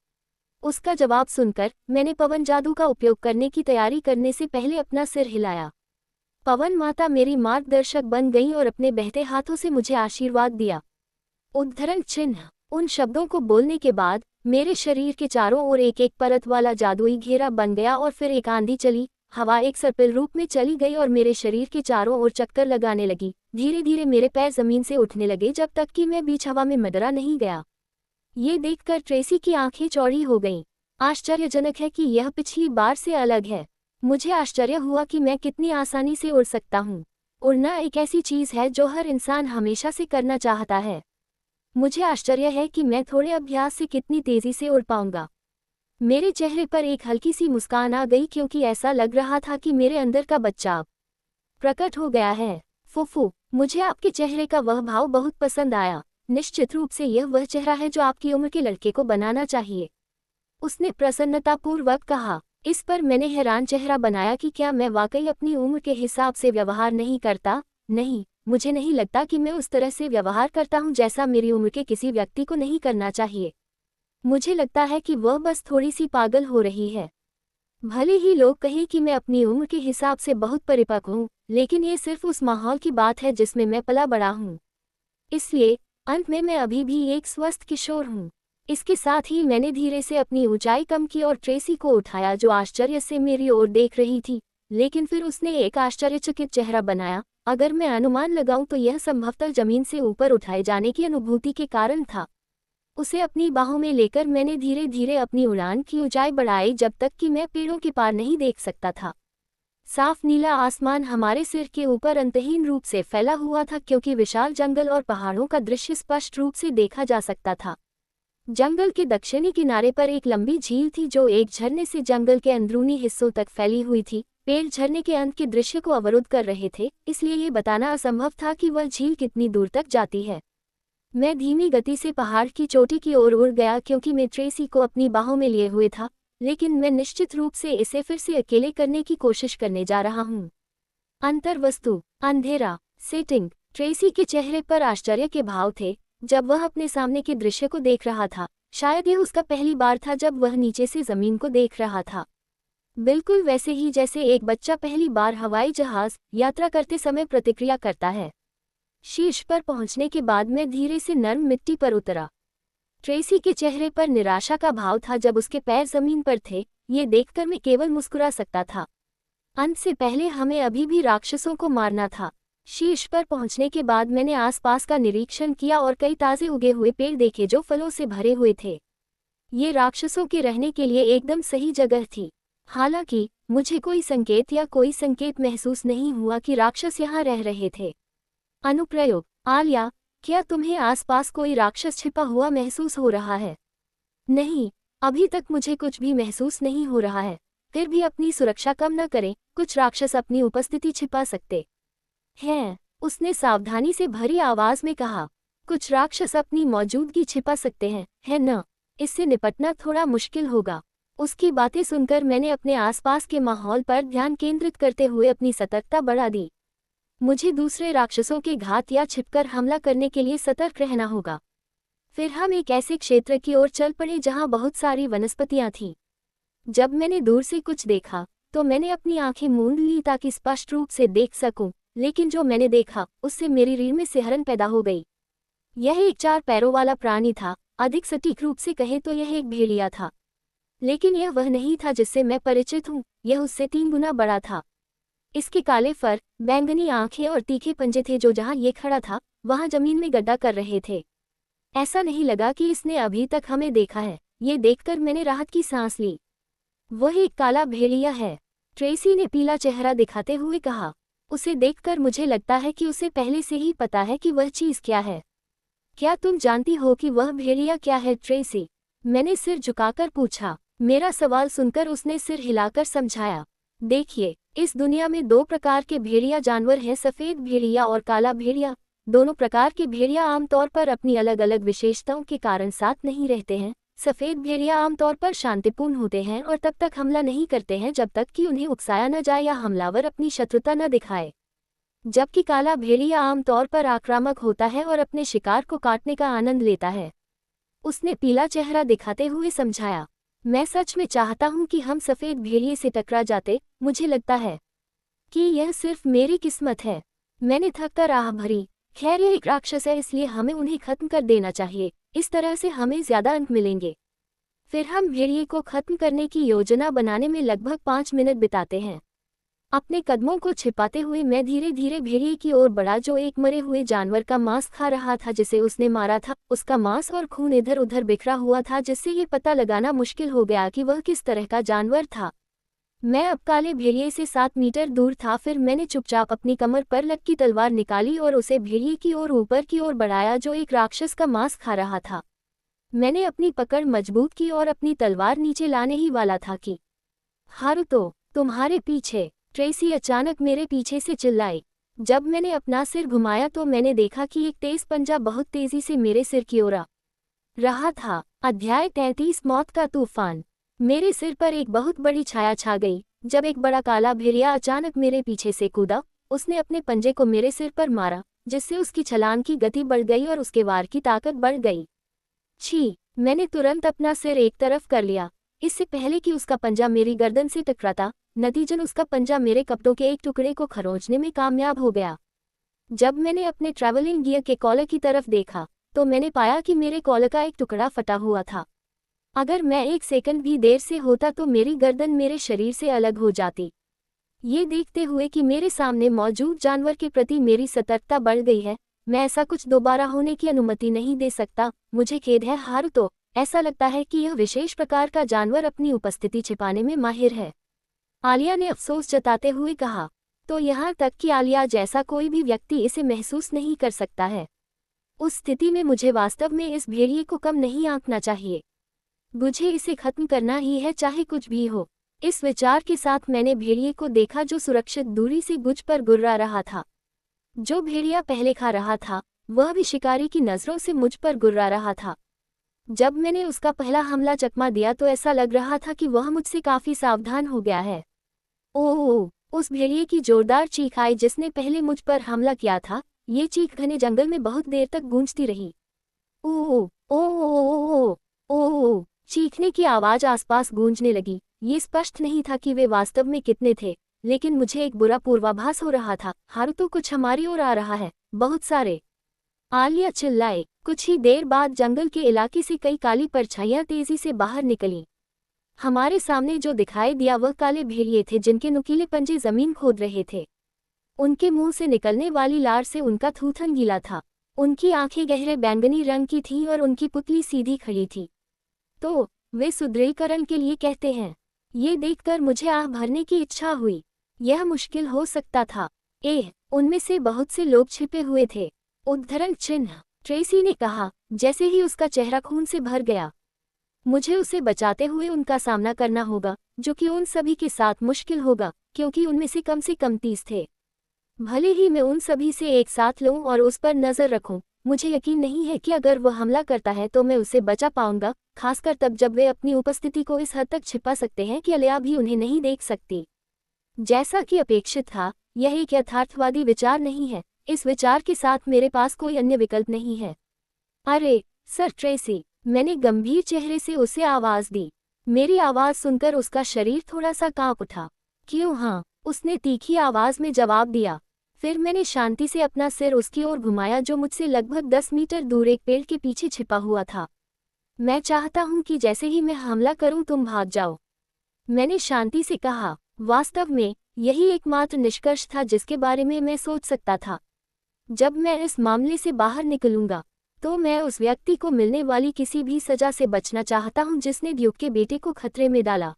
उसका जवाब सुनकर मैंने पवन जादू का उपयोग करने की तैयारी करने से पहले अपना सिर हिलाया। पवन माता मेरी मार्गदर्शक बन गई और अपने बहते हाथों से मुझे आशीर्वाद दिया। उद्धरण चिन्ह। उन शब्दों को बोलने के बाद मेरे शरीर के चारों ओर एक एक परत वाला जादुई घेरा बन गया और फिर एक आंधी चली। हवा एक सर्पिल रूप में चली गई और मेरे शरीर के चारों ओर चक्कर लगाने लगी। धीरे धीरे मेरे पैर जमीन से उठने लगे जब तक कि मैं बीच हवा में मडरा नहीं गया। ये देखकर ट्रेसी की आंखें चौड़ी हो गईं। आश्चर्यजनक है कि यह पिछली बार से अलग है। मुझे आश्चर्य हुआ कि मैं कितनी आसानी से उड़ सकता हूँ। उड़ना एक ऐसी चीज़ है जो हर इंसान हमेशा से करना चाहता है। मुझे आश्चर्य है कि मैं थोड़े अभ्यास से कितनी तेज़ी से उड़ पाऊंगा। मेरे चेहरे पर एक हल्की सी मुस्कान आ गई क्योंकि ऐसा लग रहा था कि मेरे अंदर का बच्चा अब प्रकट हो गया है। फुफू, मुझे आपके चेहरे का वह भाव बहुत पसंद आया। निश्चित रूप से यह वह चेहरा है जो आपकी उम्र के लड़के को बनाना चाहिए, उसने प्रसन्नतापूर्वक कहा। इस पर मैंने हैरान चेहरा बनाया कि क्या मैं वाकई अपनी उम्र के हिसाब से व्यवहार नहीं करता। नहीं, मुझे नहीं लगता कि मैं उस तरह से व्यवहार करता हूँ जैसा मेरी उम्र के किसी व्यक्ति को नहीं करना चाहिए। मुझे लगता है कि वह बस थोड़ी सी पागल हो रही है। भले ही लोग कहें कि मैं अपनी उम्र के हिसाब से बहुत परिपक्व हूँ, लेकिन ये सिर्फ उस माहौल की बात है जिसमें मैं पला बड़ा हूँ। इसलिए अंत में मैं अभी भी एक स्वस्थ किशोर हूँ। इसके साथ ही मैंने धीरे से अपनी ऊंचाई कम की और ट्रेसी को उठाया जो आश्चर्य से मेरी ओर देख रही थी, लेकिन फिर उसने एक आश्चर्यचकित चेहरा बनाया। अगर मैं अनुमान लगाऊं तो यह संभवतः जमीन से ऊपर उठाए जाने की अनुभूति के कारण था। उसे अपनी बाहों में लेकर मैंने धीरे धीरे अपनी उड़ान की ऊंचाई बढ़ाई जब तक कि मैं पेड़ों के पार नहीं देख सकता था। साफ नीला आसमान हमारे सिर के ऊपर अंतहीन रूप से फैला हुआ था क्योंकि विशाल जंगल और पहाड़ों का दृश्य स्पष्ट रूप से देखा जा सकता था। जंगल के दक्षिणी किनारे पर एक लंबी झील थी जो एक झरने से जंगल के अंदरूनी हिस्सों तक फैली हुई थी। पेड़ झरने के अंत के दृश्य को अवरुद्ध कर रहे थे, इसलिए ये बताना असंभव था कि वह झील कितनी दूर तक जाती है। मैं धीमी गति से पहाड़ की चोटी की ओर उड़ गया क्योंकि मैं ट्रेसी को अपनी बाहों में लिए हुए था, लेकिन मैं निश्चित रूप से इसे फिर से अकेले करने की कोशिश करने जा रहा हूँ। अंतर्वस्तु, अंधेरा, सेटिंग। ट्रेसी के चेहरे पर आश्चर्य के भाव थे जब वह अपने सामने के दृश्य को देख रहा था। शायद यह उसका पहली बार था जब वह नीचे से जमीन को देख रहा था, बिल्कुल वैसे ही जैसे एक बच्चा पहली बार हवाई जहाज यात्रा करते समय प्रतिक्रिया करता है। शीर्ष पर पहुंचने के बाद मैं धीरे से नर्म मिट्टी पर उतरा। ट्रेसी के चेहरे पर निराशा का भाव था जब उसके पैर जमीन पर थे। ये देखकर मैं केवल मुस्कुरा सकता था। अंत से पहले हमें अभी भी राक्षसों को मारना था। शीर्ष पर पहुंचने के बाद मैंने आसपास का निरीक्षण किया और कई ताजे उगे हुए पेड़ देखे जो फलों से भरे हुए थे। ये राक्षसों के रहने के लिए एकदम सही जगह थी। हालांकि मुझे कोई संकेत महसूस नहीं हुआ कि राक्षस यहाँ रह रहे थे। अनुप्रयोग। आलिया, क्या तुम्हें आसपास कोई राक्षस छिपा हुआ महसूस हो रहा है? नहीं, अभी तक मुझे कुछ भी महसूस नहीं हो रहा है। फिर भी अपनी सुरक्षा कम न करें, कुछ राक्षस अपनी उपस्थिति छिपा सकते हैं, उसने सावधानी से भरी आवाज में कहा। कुछ राक्षस अपनी मौजूदगी छिपा सकते हैं, है न? इससे निपटना थोड़ा मुश्किल होगा। उसकी बातें सुनकर मैंने अपने आसपास के माहौल पर ध्यान केंद्रित करते हुए अपनी सतर्कता बढ़ा दी। मुझे दूसरे राक्षसों के घात या छिपकर हमला करने के लिए सतर्क रहना होगा। फिर हम एक ऐसे क्षेत्र की ओर चल पड़े जहां बहुत सारी वनस्पतियां थीं। जब मैंने दूर से कुछ देखा तो मैंने अपनी आंखें मूंद ली ताकि स्पष्ट रूप से देख सकूं। लेकिन जो मैंने देखा उससे मेरी रीढ़ में सिहरन पैदा हो गई। यह एक 4 पैरों वाला प्राणी था, अधिक सटीक रूप से कहे तो यह एक भेड़िया था। लेकिन यह वह नहीं था जिससे मैं परिचित हूँ, यह उससे 3 गुना बड़ा था। इसके काले फर, बैंगनी आंखें और तीखे पंजे थे जो जहाँ ये खड़ा था वहाँ जमीन में गड्ढा कर रहे थे। ऐसा नहीं लगा कि इसने अभी तक हमें देखा है। ये देखकर मैंने राहत की सांस ली। वह एक काला भेड़िया है, ट्रेसी ने पीला चेहरा दिखाते हुए कहा। उसे देखकर मुझे लगता है कि उसे पहले से ही पता है कि वह चीज़ क्या है। क्या तुम जानती हो कि वह भेड़िया क्या है ट्रेसी? मैंने सिर झुकाकर पूछा। मेरा सवाल सुनकर उसने सिर हिलाकर समझाया। देखिए, इस दुनिया में 2 प्रकार के भेड़िया जानवर हैं, सफ़ेद भेड़िया और काला भेड़िया। दोनों प्रकार के भेड़िया आमतौर पर अपनी अलग अलग विशेषताओं के कारण साथ नहीं रहते हैं। सफ़ेद भेड़िया आमतौर पर शांतिपूर्ण होते हैं और तब तक हमला नहीं करते हैं जब तक कि उन्हें उकसाया न जाए या हमलावर अपनी शत्रुता न दिखाए, जबकि काला भेड़िया आमतौर पर आक्रामक होता है और अपने शिकार को काटने का आनंद लेता है। उसने पीला चेहरा दिखाते हुए समझाया। मैं सच में चाहता हूं कि हम सफ़ेद भेड़िए से टकरा जाते। मुझे लगता है कि यह सिर्फ मेरी किस्मत है। मैंने थक कर आह भरी। खैर, यह एक राक्षस है, इसलिए हमें उन्हें खत्म कर देना चाहिए। इस तरह से हमें ज़्यादा अंक मिलेंगे। फिर हम भेड़िए को खत्म करने की योजना बनाने में लगभग 5 मिनट बिताते हैं। अपने कदमों को छिपाते हुए मैं धीरे धीरे भेड़िए की ओर बढ़ा जो एक मरे हुए जानवर का मांस खा रहा था जिसे उसने मारा था। उसका मांस और खून इधर उधर बिखरा हुआ था जिससे ये पता लगाना मुश्किल हो गया कि वह किस तरह का जानवर था। मैं अब काले भेड़िए से 7 मीटर दूर था। फिर मैंने चुपचाप अपनी कमर पर लटकी तलवार निकाली और उसे भेड़िए की ओर ऊपर की ओर बढ़ाया जो एक राक्षस का मांस खा रहा था। मैंने अपनी पकड़ मजबूत की और अपनी तलवार नीचे लाने ही वाला था कि हारुतो, तुम्हारे पीछे, ट्रेसी अचानक मेरे पीछे से चिल्लाई। जब मैंने अपना सिर घुमाया तो मैंने देखा कि एक तेज पंजा बहुत तेजी से मेरे सिर की ओर आ रहा था। अध्याय 33 मौत का तूफान। मेरे सिर पर एक बहुत बड़ी छाया छा गई जब एक बड़ा काला भेड़िया अचानक मेरे पीछे से कूदा। उसने अपने पंजे को मेरे सिर पर मारा जिससे उसकी छलांग की गति बढ़ गई और उसके वार की ताकत बढ़ गई। छी! मैंने तुरंत अपना सिर एक तरफ कर लिया, इससे पहले कि उसका पंजा मेरी गर्दन से टकराता। नतीजन उसका पंजा मेरे कपड़ों के एक टुकड़े को खरोंचने में कामयाब हो गया। जब मैंने अपने ट्रैवलिंग गियर के कॉलर की तरफ देखा तो मैंने पाया कि मेरे कॉलर का एक टुकड़ा फटा हुआ था। अगर मैं 1 सेकंड भी देर से होता तो मेरी गर्दन मेरे शरीर से अलग हो जाती। ये देखते हुए कि मेरे सामने मौजूद जानवर के प्रति मेरी सतर्कता बढ़ गई है, मैं ऐसा कुछ दोबारा होने की अनुमति नहीं दे सकता। मुझे खेद है हारुतो, ऐसा लगता है कि यह विशेष प्रकार का जानवर अपनी उपस्थिति छिपाने में माहिर है। आलिया ने अफसोस जताते हुए कहा। तो यहाँ तक कि आलिया जैसा कोई भी व्यक्ति इसे महसूस नहीं कर सकता है। उस स्थिति में मुझे वास्तव में इस भेड़िए को कम नहीं आंकना चाहिए। मुझे इसे खत्म करना ही है चाहे कुछ भी हो। इस विचार के साथ मैंने भेड़िए को देखा जो सुरक्षित दूरी से मुझ पर गुर्रा रहा था। जो भेड़िया पहले खा रहा था वह भी शिकारी की नज़रों से मुझ पर गुर्रा रहा था। जब मैंने उसका पहला हमला चकमा दिया तो ऐसा लग रहा था कि वह मुझसे काफ़ी सावधान हो गया है। ओह! उस भेड़िए की जोरदार चीख आई जिसने पहले मुझ पर हमला किया था। ये चीख घने जंगल में बहुत देर तक गूंजती रही। ओह! ओह! ओह! ओह! चीखने की आवाज़ आसपास गूंजने लगी। ये स्पष्ट नहीं था कि वे वास्तव में कितने थे, लेकिन मुझे एक बुरा पूर्वाभास हो रहा था। हारुतो, कुछ हमारी ओर आ रहा है, बहुत सारे। आलिया चिल्लाए। कुछ ही देर बाद जंगल के इलाके से कई काली परछाइयां तेजी से बाहर निकलीं। हमारे सामने जो दिखाई दिया वह काले भेड़िए थे जिनके नुकीले पंजे जमीन खोद रहे थे। उनके मुंह से निकलने वाली लार से उनका थूथन गीला था। उनकी आंखें गहरे बैंगनी रंग की थीं और उनकी पुतली सीधी खड़ी थी। तो वे सुदृढ़ीकरण के लिए कहते हैं। ये देखकर मुझे आह भरने की इच्छा हुई। यह मुश्किल हो सकता था। उनमें से बहुत से लोग छिपे हुए थे। उद्धरण चिन्ह, ट्रेसी ने कहा जैसे ही उसका चेहरा खून से भर गया। मुझे उसे बचाते हुए उनका सामना करना होगा, जो कि उन सभी के साथ मुश्किल होगा क्योंकि उनमें से कम 30 थे। भले ही मैं उन सभी से एक साथ लूं और उस पर नज़र रखूं, मुझे यकीन नहीं है कि अगर वह हमला करता है तो मैं उसे बचा पाऊंगा, खासकर तब जब वे अपनी उपस्थिति को इस हद तक छिपा सकते हैं कि आलिया भी उन्हें नहीं देख सकती। जैसा कि अपेक्षित था, यह एक यथार्थवादी विचार नहीं है। इस विचार के साथ मेरे पास कोई अन्य विकल्प नहीं है। अरे सर ट्रेसी, मैंने गंभीर चेहरे से उसे आवाज़ दी। मेरी आवाज़ सुनकर उसका शरीर थोड़ा सा कांप उठा। क्यों हाँ, उसने तीखी आवाज़ में जवाब दिया। फिर मैंने शांति से अपना सिर उसकी ओर घुमाया जो मुझसे लगभग 10 मीटर दूर एक पेड़ के पीछे छिपा हुआ था। मैं चाहता हूं कि जैसे ही मैं हमला करूं तुम भाग जाओ, मैंने शांति से कहा। वास्तव में यही एकमात्र निष्कर्ष था जिसके बारे में मैं सोच सकता था। जब मैं इस मामले से बाहर निकलूंगा तो मैं उस व्यक्ति को मिलने वाली किसी भी सजा से बचना चाहता हूं जिसने ड्यूक के बेटे को खतरे में डाला।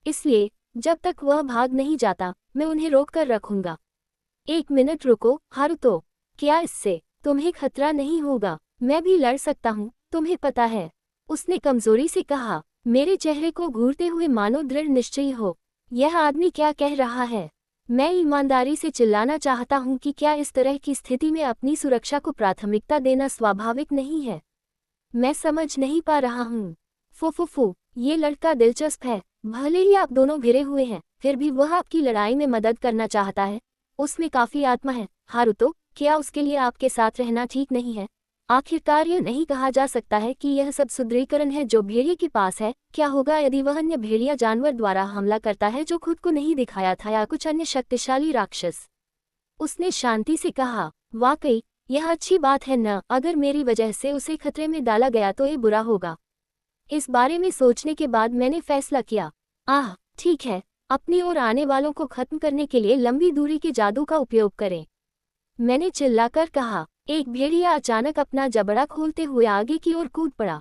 इसलिए जब तक वह भाग नहीं जाता मैं उन्हें रोक कर रखूंगा। 1 मिनट रुको हारुतो, क्या इससे तुम्हें खतरा नहीं होगा? मैं भी लड़ सकता हूँ, तुम्हें पता है, उसने कमजोरी से कहा, मेरे चेहरे को घूरते हुए मानो दृढ़ निश्चयी हो। यह आदमी क्या कह रहा है? मैं ईमानदारी से चिल्लाना चाहता हूँ कि क्या इस तरह की स्थिति में अपनी सुरक्षा को प्राथमिकता देना स्वाभाविक नहीं है? मैं समझ नहीं पा रहा हूँ। फुफुफु, ये लड़का दिलचस्प है। भले ही आप दोनों घिरे हुए हैं, फिर भी वह आपकी लड़ाई में मदद करना चाहता है। उसमें काफी आत्मा है। हारुतो, क्या उसके लिए आपके साथ रहना ठीक नहीं है? आखिरकार यह नहीं कहा जा सकता है कि यह सब सुदृढ़ीकरण है जो भेड़िए के पास है। क्या होगा यदि वह अन्य भेड़िया जानवर द्वारा हमला करता है जो खुद को नहीं दिखाया था, या कुछ अन्य शक्तिशाली राक्षस? उसने शांति से कहा, वाकई यह अच्छी बात है न। अगर मेरी वजह से उसे खतरे में डाला गया तो ये बुरा होगा। इस बारे में सोचने के बाद मैंने फैसला किया, ठीक है, अपनी ओर आने वालों को खत्म करने के लिए लंबी दूरी के जादू का उपयोग करें। मैंने चिल्लाकर कहा। एक भेड़िया अचानक अपना जबड़ा खोलते हुए आगे की ओर कूद पड़ा।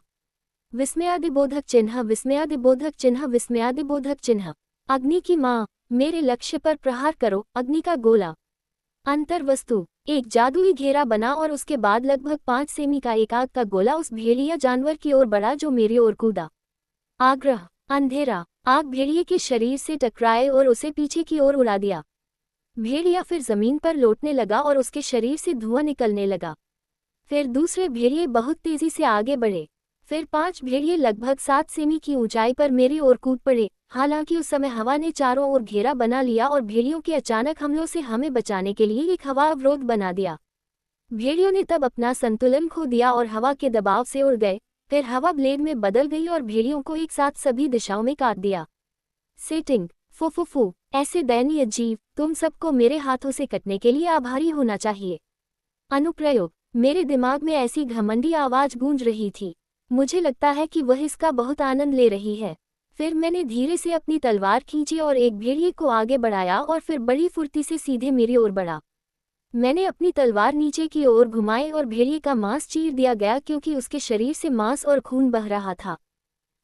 विस्मयादिबोधक चिन्ह, विस्मयादिबोधक चिन्ह, विस्मयादिबोधक चिन्ह। अग्नि की माँ, मेरे लक्ष्य पर प्रहार करो। अग्नि का गोला। अंतर्वस्तु, एक जादुई घेरा बना और उसके बाद लगभग 5 सेमी का एक आग का गोला उस भेड़िया जानवर की ओर बढ़ा जो मेरी ओर कूदा। आग्रह, अंधेरा, आग भेड़िए के शरीर से टकराए और उसे पीछे की ओर उड़ा दिया। भेड़िया फिर जमीन पर लौटने लगा और उसके शरीर से धुआं निकलने लगा। फिर दूसरे भेड़िए बहुत तेजी से आगे बढ़े। फिर 5 भेड़िए लगभग 7 सेमी की ऊंचाई पर मेरी ओर कूद पड़े। हालांकि उस समय हवा ने चारों ओर घेरा बना लिया और भेड़ियों के अचानक हमलों से हमें बचाने के लिए एक हवा अवरोध बना दिया। भेड़ियों ने तब अपना संतुलन खो दिया और हवा के दबाव से उड़ गए। फिर हवा ब्लेड में बदल गई और भेड़ियों को एक साथ सभी दिशाओं में काट दिया। सेटिंग, फुफुफु, ऐसे दयनीय जीव, तुम सबको मेरे हाथों से कटने के लिए आभारी होना चाहिए। अनुप्रयोग, मेरे दिमाग में ऐसी घमंडी आवाज गूंज रही थी। मुझे लगता है कि वह इसका बहुत आनंद ले रही है। फिर मैंने धीरे से अपनी तलवार खींची और एक भेड़िए को आगे बढ़ाया और फिर बड़ी फुर्ती से सीधे मेरी ओर बढ़ा। मैंने अपनी तलवार नीचे की ओर घुमाई और भेड़िए का मांस चीर दिया गया क्योंकि उसके शरीर से मांस और खून बह रहा था।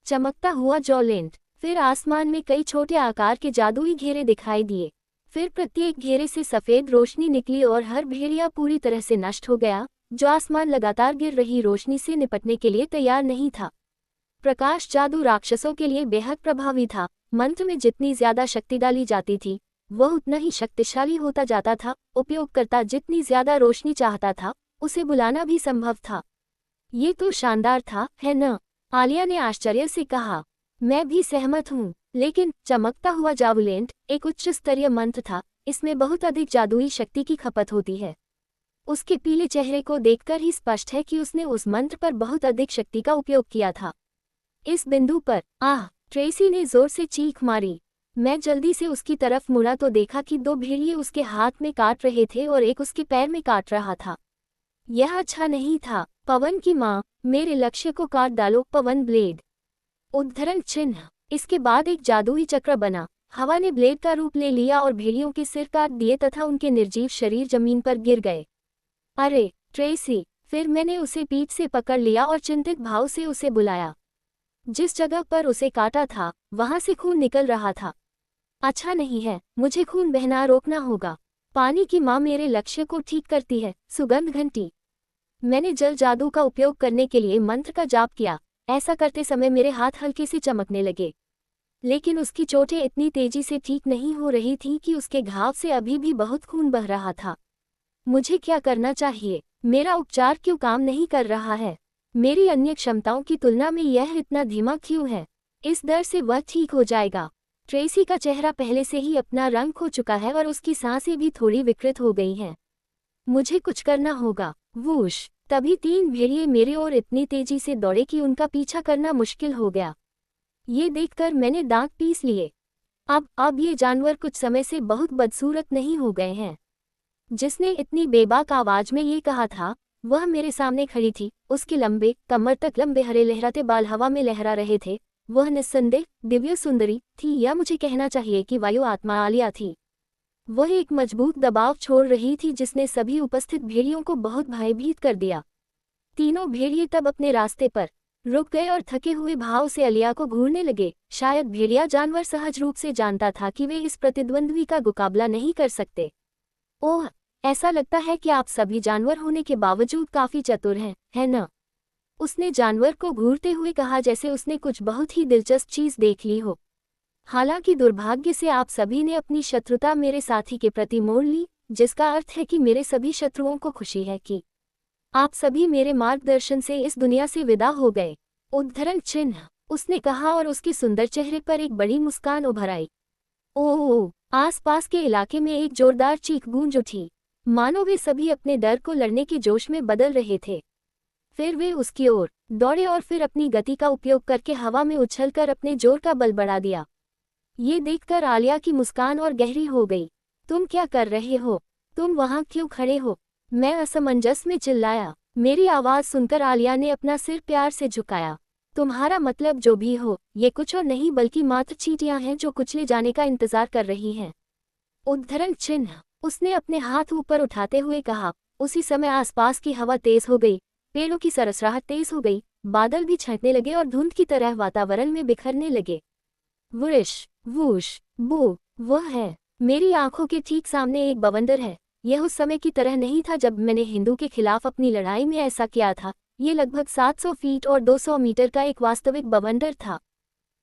चमकता हुआ जॉलेंट। फिर आसमान में कई छोटे आकार के जादुई घेरे दिखाई दिए। फिर प्रत्येक घेरे से सफ़ेद रोशनी निकली और हर भेड़िया पूरी तरह से नष्ट हो गया, जो आसमान लगातार गिर रही रोशनी से निपटने के लिए तैयार नहीं था। प्रकाश जादू राक्षसों के लिए बेहद प्रभावी था। मंत्र में जितनी ज्यादा शक्ति डाली जाती थी वह उतना ही शक्तिशाली होता जाता था। उपयोगकर्ता जितनी ज्यादा रोशनी चाहता था उसे बुलाना भी संभव था। ये तो शानदार था, है न? आलिया ने आश्चर्य से कहा। मैं भी सहमत हूँ, लेकिन चमकता हुआ जावुलेंट एक उच्च स्तरीय मंत्र था। इसमें बहुत अधिक जादुई शक्ति की खपत होती है। उसके पीले चेहरे को देखकर ही स्पष्ट है कि उसने उस मंत्र पर बहुत अधिक शक्ति का उपयोग किया था। इस बिंदु पर ट्रेसी ने जोर से चीख मारी। मैं जल्दी से उसकी तरफ मुड़ा तो देखा कि 2 भेड़िए उसके हाथ में काट रहे थे और एक उसके पैर में काट रहा था। यह अच्छा नहीं था। पवन की माँ, मेरे लक्ष्य को काट डालो। पवन ब्लेड। उद्धरण चिन्ह। इसके बाद एक जादुई चक्र बना। हवा ने ब्लेड का रूप ले लिया और भेड़ियों के सिर काट दिए तथा उनके निर्जीव शरीर जमीन पर गिर गए। अरे ट्रेसी! फिर मैंने उसे पीठ से पकड़ लिया और चिंतित भाव से उसे बुलाया। जिस जगह पर उसे काटा था वहां से खून निकल रहा था। अच्छा नहीं है, मुझे खून बहना रोकना होगा। पानी की माँ मेरे लक्ष्य को ठीक करती है। सुगंध घंटी। मैंने जल जादू का उपयोग करने के लिए मंत्र का जाप किया। ऐसा करते समय मेरे हाथ हल्के से चमकने लगे, लेकिन उसकी चोटें इतनी तेजी से ठीक नहीं हो रही थीं कि उसके घाव से अभी भी बहुत खून बह रहा था। मुझे क्या करना चाहिए? मेरा उपचार क्यों काम नहीं कर रहा है? मेरी अन्य क्षमताओं की तुलना में यह इतना धीमा क्यों है? इस दर से वह ठीक हो जाएगा। ट्रेसी का चेहरा पहले से ही अपना रंग खो चुका है और उसकी सांसें भी थोड़ी विकृत हो गई हैं। मुझे कुछ करना होगा। वूश! तभी 3 भेड़िए मेरी ओर इतनी तेजी से दौड़े कि उनका पीछा करना मुश्किल हो गया। ये देखकर मैंने दांत पीस लिए। अब ये जानवर कुछ समय से बहुत बदसूरत नहीं हो गए हैं। जिसने इतनी बेबाक आवाज में ये कहा था, वह मेरे सामने खड़ी थी। उसके लंबे, कमर तक लंबे हरे लहराते बाल हवा में लहरा रहे थे। वह निस्संदेह दिव्य सुंदरी थी, या मुझे कहना चाहिए कि वायु आत्मा आलिया थी। वह एक मजबूत दबाव छोड़ रही थी जिसने सभी उपस्थित भेड़ियों को बहुत भयभीत कर दिया। तीनों भेड़िए तब अपने रास्ते पर रुक गए और थके हुए भाव से आलिया को घूरने लगे। शायद भेड़िया जानवर सहज रूप से जानता था कि वे इस प्रतिद्वंद्वी का मुकाबला नहीं कर सकते। ओह, ऐसा लगता है कि आप सभी जानवर होने के बावजूद काफी चतुर हैं, है न? उसने जानवर को घूरते हुए कहा, जैसे उसने कुछ बहुत ही दिलचस्प चीज देख ली हो। हालांकि दुर्भाग्य से आप सभी ने अपनी शत्रुता मेरे साथी के प्रति मोड़ ली, जिसका अर्थ है कि मेरे सभी शत्रुओं को खुशी है कि आप सभी मेरे मार्गदर्शन से इस दुनिया से विदा हो गए। उद्धरण चिन्ह, उसने कहा और उसके सुंदर चेहरे पर एक बड़ी मुस्कान उभर आई। ओह! आसपास के इलाके में एक जोरदार चीख गूंज उठी, मानो वे सभी अपने डर को लड़ने के जोश में बदल रहे थे। फिर वे उसकी ओर दौड़े और फिर अपनी गति का उपयोग करके हवा में उछलकर अपने जोर का बल बढ़ा दिया। ये देखकर आलिया की मुस्कान और गहरी हो गई। तुम क्या कर रहे हो? तुम वहां क्यों खड़े हो? मैं असमंजस में चिल्लाया। मेरी आवाज सुनकर आलिया ने अपना सिर प्यार से झुकाया। तुम्हारा मतलब जो भी हो, ये कुछ और नहीं बल्कि मात्र चींटियां हैं जो कुचले जाने का इंतजार कर रही हैं। उद्धरण चिन्ह, उसने अपने हाथ ऊपर उठाते हुए कहा। उसी समय आसपास की हवा तेज हो गई, पेड़ों की सरसराहट तेज हो गई, बादल भी छंटने लगे और धुंध की तरह वातावरण में बिखरने लगे। वुश वूश बू, वह है। मेरी आंखों के ठीक सामने एक बवंडर है। यह उस समय की तरह नहीं था जब मैंने हिंदू के खिलाफ अपनी लड़ाई में ऐसा किया था। ये लगभग 700 फीट और 200 मीटर का एक वास्तविक बवंडर था।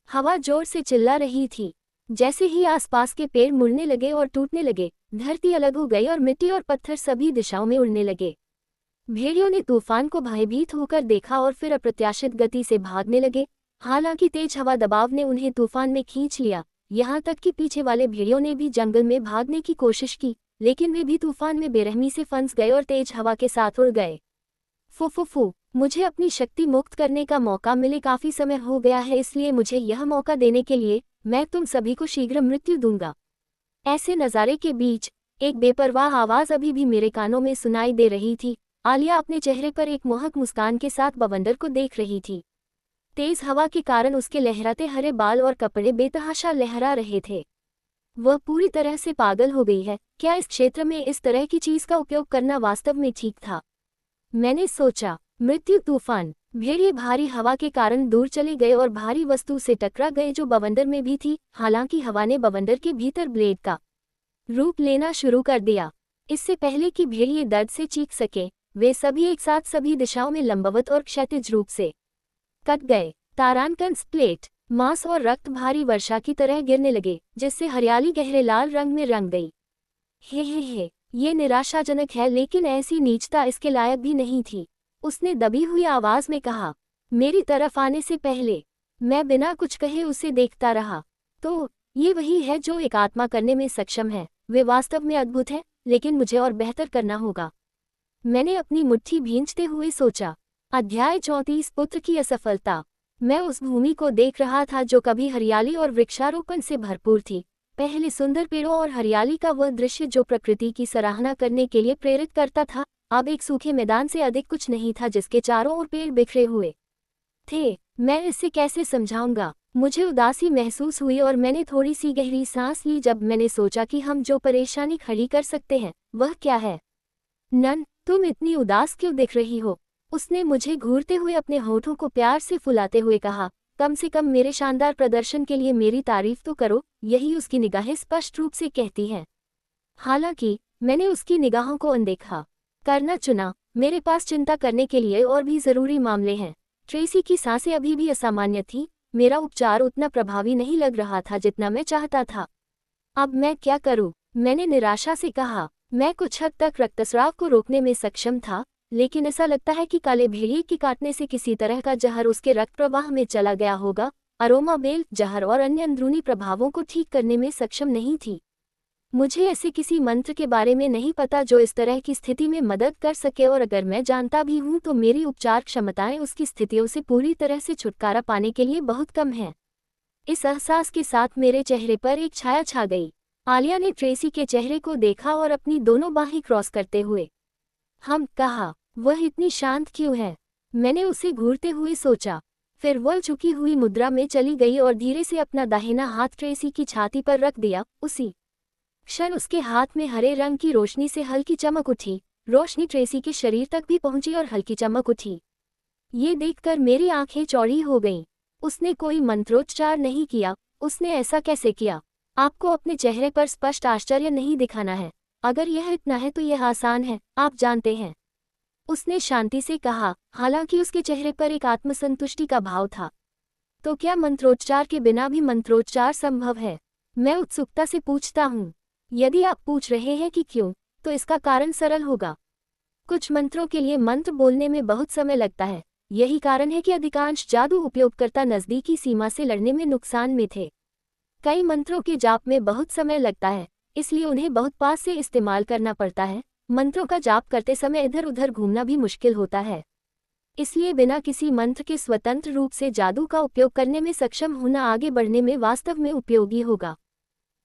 हवा जोर से चिल्ला रही थी। जैसे ही आसपास के पेड़ मुड़ने लगे और टूटने लगे, धरती अलग हो गई और मिट्टी और पत्थर सभी दिशाओं में उड़ने लगे। भेड़ियों ने तूफान को भयभीत होकर देखा और फिर अप्रत्याशित गति से भागने लगे। हालांकि तेज हवा दबाव ने उन्हें तूफान में खींच लिया। यहाँ तक कि पीछे वाले भेड़ियों ने भी जंगल में भागने की कोशिश की, लेकिन वे भी तूफान में बेरहमी से फंस गए और तेज हवा के साथ उड़ गए। फुफुफु, मुझे अपनी शक्ति मुक्त करने का मौका मिले काफी समय हो गया है, इसलिए मुझे यह मौका देने के लिए मैं तुम सभी को शीघ्र मृत्यु दूंगा। ऐसे नज़ारे के बीच एक बेपरवाह आवाज अभी भी मेरे कानों में सुनाई दे रही थी। आलिया अपने चेहरे पर एक मोहक मुस्कान के साथ बवंडर को देख रही थी। तेज हवा के कारण उसके लहराते हरे बाल और कपड़े बेतहाशा लहरा रहे थे। वह पूरी तरह से पागल हो गई है। क्या इस क्षेत्र में इस तरह की चीज का उपयोग करना वास्तव में ठीक था? मैंने सोचा। मृत्यु तूफान। भेड़िए भारी हवा के कारण दूर चले गए और भारी वस्तु से टकरा गए जो बवंडर में भी थी। हालांकि हवा ने बवंडर के भीतर ब्लेड का रूप लेना शुरू कर दिया। इससे पहले कि भेड़िए दर्द से चीख सके, वे सभी एक साथ सभी दिशाओं में लंबवत और क्षैतिज रूप से कट गए। तारांकन स्प्लेट, मांस और रक्त भारी वर्षा की तरह गिरने लगे, जिससे हरियाली गहरे लाल रंग में रंग गई। हे, ये निराशाजनक है, लेकिन ऐसी नीचता इसके लायक भी नहीं थी। उसने दबी हुई आवाज में कहा। मेरी तरफ आने से पहले मैं बिना कुछ कहे उसे देखता रहा। तो ये वही है जो एक आत्मा करने में सक्षम है। वे वास्तव में अद्भुत है, लेकिन मुझे और बेहतर करना होगा। मैंने अपनी मुट्ठी भींचते हुए सोचा। अध्याय 34, पुत्र की असफलता। मैं उस भूमि को देख रहा था जो कभी हरियाली और वृक्षारोपण से भरपूर थी। पहले सुंदर पेड़ों और हरियाली का वह दृश्य जो प्रकृति की सराहना करने के लिए प्रेरित करता था, अब एक सूखे मैदान से अधिक कुछ नहीं था जिसके चारों ओर पेड़ बिखरे हुए थे। मैं इसे कैसे समझाऊंगा? मुझे उदासी महसूस हुई और मैंने थोड़ी सी गहरी सांस ली जब मैंने सोचा कि हम जो परेशानी खड़ी कर सकते हैं वह क्या है। नन, तुम इतनी उदास क्यों दिख रही हो? उसने मुझे घूरते हुए अपने होठों को प्यार से फुलाते हुए कहा। कम से कम मेरे शानदार प्रदर्शन के लिए मेरी तारीफ तो करो, यही उसकी निगाहें स्पष्ट रूप से कहती हैं। हालांकि मैंने उसकी निगाहों को अनदेखा करना चुना। मेरे पास चिंता करने के लिए और भी जरूरी मामले हैं। ट्रेसी की सांसें अभी भी असामान्य थीं। मेरा उपचार उतना प्रभावी नहीं लग रहा था जितना मैं चाहता था। अब मैं क्या करूं? मैंने निराशा से कहा। मैं कुछ हद तक रक्तस्राव को रोकने में सक्षम था, लेकिन ऐसा लगता है कि काले भेड़िए के काटने से किसी तरह का जहर उसके रक्त प्रवाह में चला गया होगा। अरोमा बेल जहर और अन्य अंदरूनी प्रभावों को ठीक करने में सक्षम नहीं थी। मुझे ऐसे किसी मंत्र के बारे में नहीं पता जो इस तरह की स्थिति में मदद कर सके, और अगर मैं जानता भी हूं तो मेरी उपचार क्षमताएं उसकी स्थितियों से पूरी तरह से छुटकारा पाने के लिए बहुत कम हैं। इस एहसास के साथ मेरे चेहरे पर एक छाया छा गई। आलिया ने ट्रेसी के चेहरे को देखा और अपनी दोनों बाहें क्रॉस करते हुए हम कहा, वह इतनी शांत क्यों है? मैंने उसे घूरते हुए सोचा। फिर वह झुकी हुई मुद्रा में चली गई और धीरे से अपना दाहिना हाथ ट्रेसी की छाती पर रख दिया। उसी क्षण उसके हाथ में हरे रंग की रोशनी से हल्की चमक उठी। रोशनी ट्रेसी के शरीर तक भी पहुंची और हल्की चमक उठी। ये देखकर मेरी आंखें चौड़ी हो गईं। उसने कोई मंत्रोच्चार नहीं किया। उसने ऐसा कैसे किया? आपको अपने चेहरे पर स्पष्ट आश्चर्य नहीं दिखाना है। अगर यह इतना है तो यह आसान है, आप जानते हैं। उसने शांति से कहा, हालांकि उसके चेहरे पर एक आत्मसंतुष्टि का भाव था। तो क्या मंत्रोच्चार के बिना भी मंत्रोच्चार संभव है? मैं उत्सुकता से पूछता हूँ। यदि आप पूछ रहे हैं कि क्यों, तो इसका कारण सरल होगा। कुछ मंत्रों के लिए मंत्र बोलने में बहुत समय लगता है। यही कारण है कि अधिकांश जादू उपयोगकर्ता नज़दीकी सीमा से लड़ने में नुकसान में थे। कई मंत्रों के जाप में बहुत समय लगता है, इसलिए उन्हें बहुत पास से इस्तेमाल करना पड़ता है। मंत्रों का जाप करते समय इधर उधर घूमना भी मुश्किल होता है। इसलिए बिना किसी मंत्र के स्वतंत्र रूप से जादू का उपयोग करने में सक्षम होना आगे बढ़ने में वास्तव में उपयोगी होगा।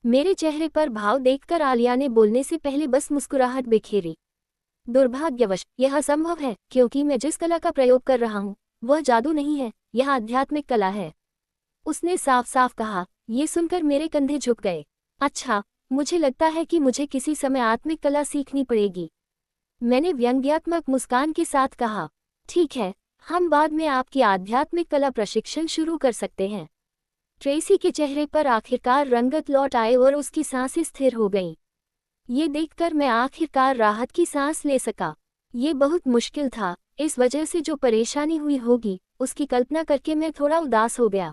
मेरे चेहरे पर भाव देखकर आलिया ने बोलने से पहले बस मुस्कुराहट बिखेरी। दुर्भाग्यवश यह असंभव है, क्योंकि मैं जिस कला का प्रयोग कर रहा हूँ वह जादू नहीं है, यह आध्यात्मिक कला है। उसने साफ साफ कहा। ये सुनकर मेरे कंधे झुक गए। अच्छा, मुझे लगता है कि मुझे किसी समय आत्मिक कला सीखनी पड़ेगी। मैंने व्यंग्यात्मक मुस्कान के साथ कहा। ठीक है, हम बाद में आपकी आध्यात्मिक कला प्रशिक्षण शुरू कर सकते हैं। ट्रेसी के चेहरे पर आखिरकार रंगत लौट आए और उसकी सांसें स्थिर हो गईं। ये देखकर मैं आखिरकार राहत की सांस ले सका। ये बहुत मुश्किल था, इस वजह से जो परेशानी हुई होगी उसकी कल्पना करके मैं थोड़ा उदास हो गया।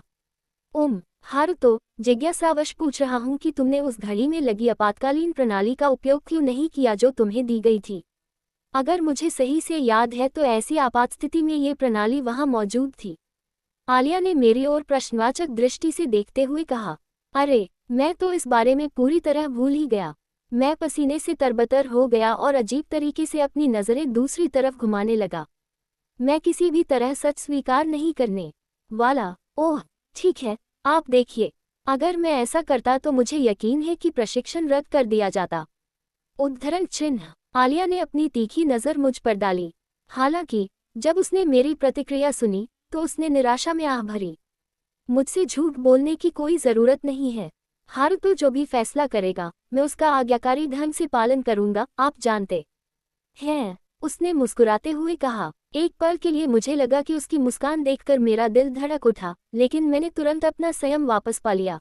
हारुतो, जिज्ञासावश पूछ रहा हूँ कि तुमने उस घड़ी में लगी आपातकालीन प्रणाली का उपयोग क्यों नहीं किया जो तुम्हें दी गई थी? अगर मुझे सही से याद है तो ऐसी आपात स्थिति में ये प्रणाली वहाँ मौजूद थी। आलिया ने मेरी ओर प्रश्नवाचक दृष्टि से देखते हुए कहा। अरे, मैं तो इस बारे में पूरी तरह भूल ही गया। मैं पसीने से तरबतर हो गया और अजीब तरीके से अपनी नज़रें दूसरी तरफ घुमाने लगा। मैं किसी भी तरह सच स्वीकार नहीं करने वाला। ओह, ठीक है, आप देखिए, अगर मैं ऐसा करता तो मुझे यकीन है कि प्रशिक्षण रद्द कर दिया जाता। उद्धरण चिन्ह। आलिया ने अपनी तीखी नज़र मुझ पर डाली। हालांकि जब उसने मेरी प्रतिक्रिया सुनी तो उसने निराशा में आह भरी। मुझसे झूठ बोलने की कोई ज़रूरत नहीं है। हारुतो जो भी फैसला करेगा मैं उसका आज्ञाकारी ढंग से पालन करूंगा, आप जानते हैं। उसने मुस्कुराते हुए कहा। एक पल के लिए मुझे लगा कि उसकी मुस्कान देखकर मेरा दिल धड़क उठा, लेकिन मैंने तुरंत अपना संयम वापस पा लिया।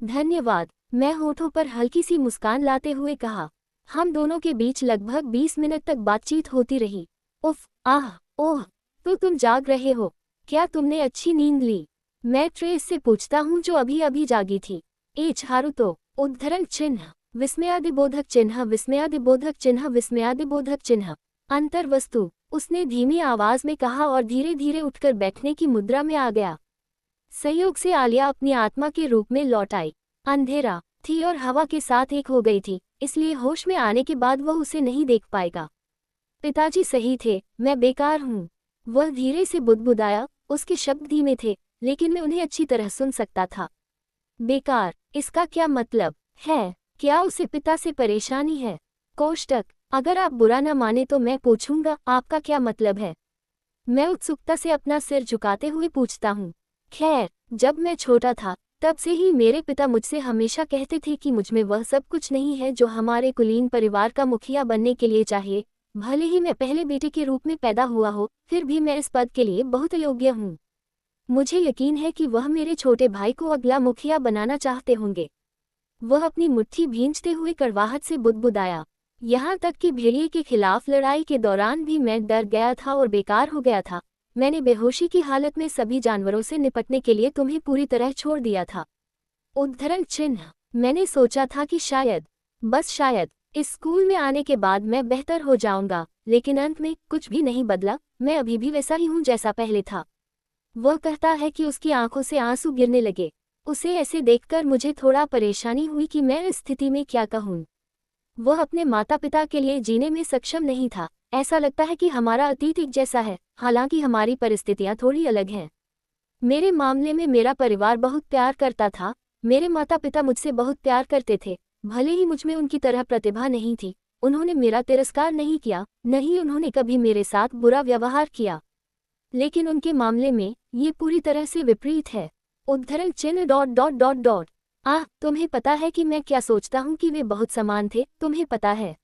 धन्यवाद, मैं होठों पर हल्की सी मुस्कान लाते हुए कहा। हम दोनों के बीच लगभग 20 मिनट तक बातचीत होती रही। उफ, आह, ओह, तो तुम जाग रहे हो? क्या तुमने अच्छी नींद ली? मैं ट्रेस से पूछता हूँ जो अभी अभी जागी थी। हारुतो, उद्धरण चिन्ह, विस्मयादिबोधक चिन्ह, विस्मयादिबोधक चिन्ह, विस्मयादिबोधक चिन्ह। अंतर्वस्तु, उसने धीमी आवाज में कहा और धीरे धीरे उठकर बैठने की मुद्रा में आ गया। संयोग से आलिया अपनी आत्मा के रूप में लौट आई। अंधेरा थी और हवा के साथ एक हो गई थी, इसलिए होश में आने के बाद वह उसे नहीं देख पाएगा। पिताजी सही थे, मैं बेकार हूँ। वह धीरे से बुदबुदाया। उसके शब्द धीमे थे, लेकिन मैं उन्हें अच्छी तरह सुन सकता था। बेकार, इसका क्या मतलब है? क्या उसे पिता से परेशानी है? कोष्टक, अगर आप बुरा न माने तो मैं पूछूंगा, आपका क्या मतलब है? मैं उत्सुकता से अपना सिर झुकाते हुए पूछता हूँ। खैर, जब मैं छोटा था तब से ही मेरे पिता मुझसे हमेशा कहते थे कि मुझमें वह सब कुछ नहीं है जो हमारे कुलीन परिवार का मुखिया बनने के लिए चाहिए। भले ही मैं पहले बेटे के रूप में पैदा हुआ हो, फिर भी मैं इस पद के लिए बहुत अयोग्य हूँ। मुझे यकीन है कि वह मेरे छोटे भाई को अगला मुखिया बनाना चाहते होंगे। वह अपनी मुट्ठी भींचते हुए कड़वाहट से बुदबुदाया। यहाँ तक कि भेड़िए के खिलाफ लड़ाई के दौरान भी मैं डर गया था और बेकार हो गया था। मैंने बेहोशी की हालत में सभी जानवरों से निपटने के लिए तुम्हें पूरी तरह छोड़ दिया था। उद्धरण चिन्ह, मैंने सोचा था कि शायद, बस शायद, इस स्कूल में आने के बाद मैं बेहतर हो जाऊंगा, लेकिन अंत में कुछ भी नहीं बदला। मैं अभी भी वैसा ही हूँ जैसा पहले था। वह कहता है कि उसकी आंखों से आंसू गिरने लगे। उसे ऐसे देखकर मुझे थोड़ा परेशानी हुई कि मैं इस स्थिति में क्या कहूँ। वह अपने माता पिता के लिए जीने में सक्षम नहीं था। ऐसा लगता है कि हमारा अतीत एक जैसा है, हालांकि हमारी परिस्थितियां थोड़ी अलग हैं। मेरे मामले में मेरा परिवार बहुत प्यार करता था। मेरे माता पिता मुझसे बहुत प्यार करते थे, भले ही मुझमें उनकी तरह प्रतिभा नहीं थी, उन्होंने मेरा तिरस्कार नहीं किया, न ही उन्होंने कभी मेरे साथ बुरा व्यवहार किया। लेकिन उनके मामले में ये पूरी तरह से विपरीत है। उद्धरण चिन्ह डॉट डॉट डॉट डॉट। तुम्हें पता है कि मैं क्या सोचता हूँ कि वे बहुत समान थे, तुम्हें पता है।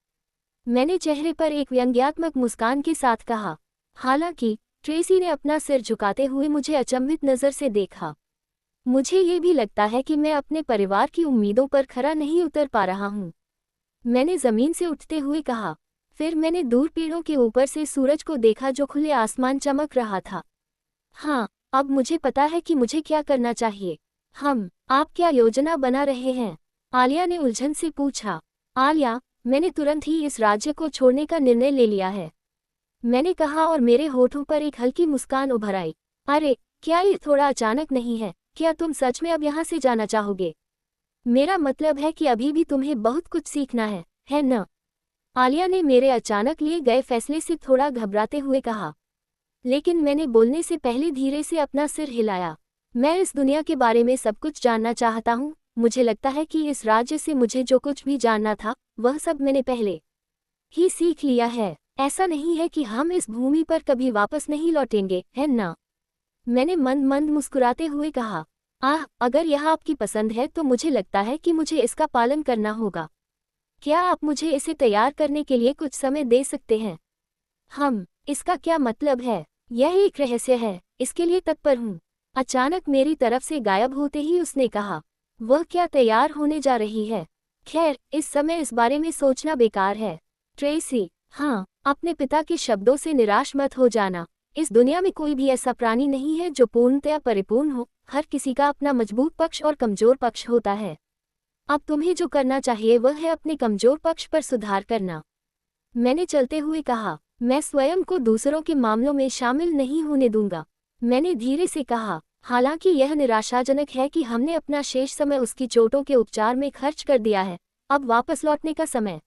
मैंने चेहरे पर एक व्यंग्यात्मक मुस्कान के साथ कहा। हालांकि ट्रेसी ने अपना सिर झुकाते हुए मुझे अचंभित नज़र से देखा। मुझे ये भी लगता है कि मैं अपने परिवार की उम्मीदों पर खरा नहीं उतर पा रहा हूँ, मैंने जमीन से उठते हुए कहा। फिर मैंने दूर पेड़ों के ऊपर से सूरज को देखा जो खुले आसमान चमक रहा था। हाँ, अब मुझे पता है कि मुझे क्या करना चाहिए। आप क्या योजना बना रहे हैं? आलिया ने उलझन से पूछा। आलिया, मैंने तुरंत ही इस राज्य को छोड़ने का निर्णय ले लिया है, मैंने कहा और मेरे होठों पर एक हल्की मुस्कान उभर आई। अरे, क्या ये थोड़ा अचानक नहीं है? क्या तुम सच में अब यहाँ से जाना चाहोगे? मेरा मतलब है कि अभी भी तुम्हें बहुत कुछ सीखना है न? आलिया ने मेरे अचानक लिए गए फैसले से थोड़ा घबराते हुए कहा। लेकिन मैंने बोलने से पहले धीरे से अपना सिर हिलाया। मैं इस दुनिया के बारे में सब कुछ जानना चाहता हूँ। मुझे लगता है कि इस राज्य से मुझे जो कुछ भी जानना था वह सब मैंने पहले ही सीख लिया है। ऐसा नहीं है कि हम इस भूमि पर कभी वापस नहीं लौटेंगे, है ना? मैंने मंद मंद मुस्कुराते हुए कहा। अगर यह आपकी पसंद है तो मुझे लगता है कि मुझे इसका पालन करना होगा। क्या आप मुझे इसे तैयार करने के लिए कुछ समय दे सकते हैं? इसका क्या मतलब है? यह एक रहस्य है, इसके लिए तत्पर हूँ। अचानक मेरी तरफ से गायब होते ही उसने कहा। वह क्या तैयार होने जा रही है? खैर, इस समय इस बारे में सोचना बेकार है। ट्रेसी, अपने पिता के शब्दों से निराश मत हो जाना। इस दुनिया में कोई भी ऐसा प्राणी नहीं है जो पूर्णतया परिपूर्ण हो। हर किसी का अपना मजबूत पक्ष और कमजोर पक्ष होता है। अब तुम्हें जो करना चाहिए वह है अपने कमजोर पक्ष पर सुधार करना, मैंने चलते हुए कहा। मैं स्वयं को दूसरों के मामलों में शामिल नहीं होने दूंगा, मैंने धीरे से कहा। हालांकि यह निराशाजनक है कि हमने अपना शेष समय उसकी चोटों के उपचार में खर्च कर दिया है। अब वापस लौटने का समय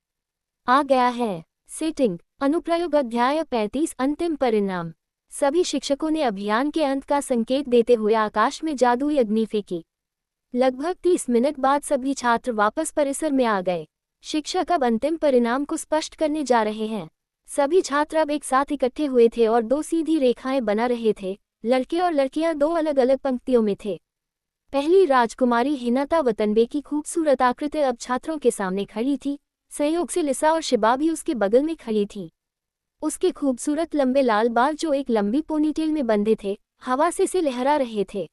आ गया है। सेटिंग अनुप्रयोग अध्याय 35 अंतिम परिणाम। सभी शिक्षकों ने अभियान के अंत का संकेत देते हुए आकाश में जादुई अग्नि फेंकी। लगभग 30 मिनट बाद सभी छात्र वापस परिसर में आ गए। शिक्षक अब अंतिम परिणाम को स्पष्ट करने जा रहे हैं। सभी छात्र अब एक साथ इकट्ठे हुए थे और दो सीधी रेखाएं बना रहे थे। लड़के और लड़कियां दो अलग अलग पंक्तियों में थे। पहली राजकुमारी हिनाता वतनबे की खूबसूरत आकृति अब छात्रों के सामने खड़ी थी। संयोग से लिसा और शिबा भी उसके बगल में खड़ी थी। उसके खूबसूरत लंबे लाल बाल जो एक लंबी पोनीटेल में बंधे थे, हवा से लहरा रहे थे।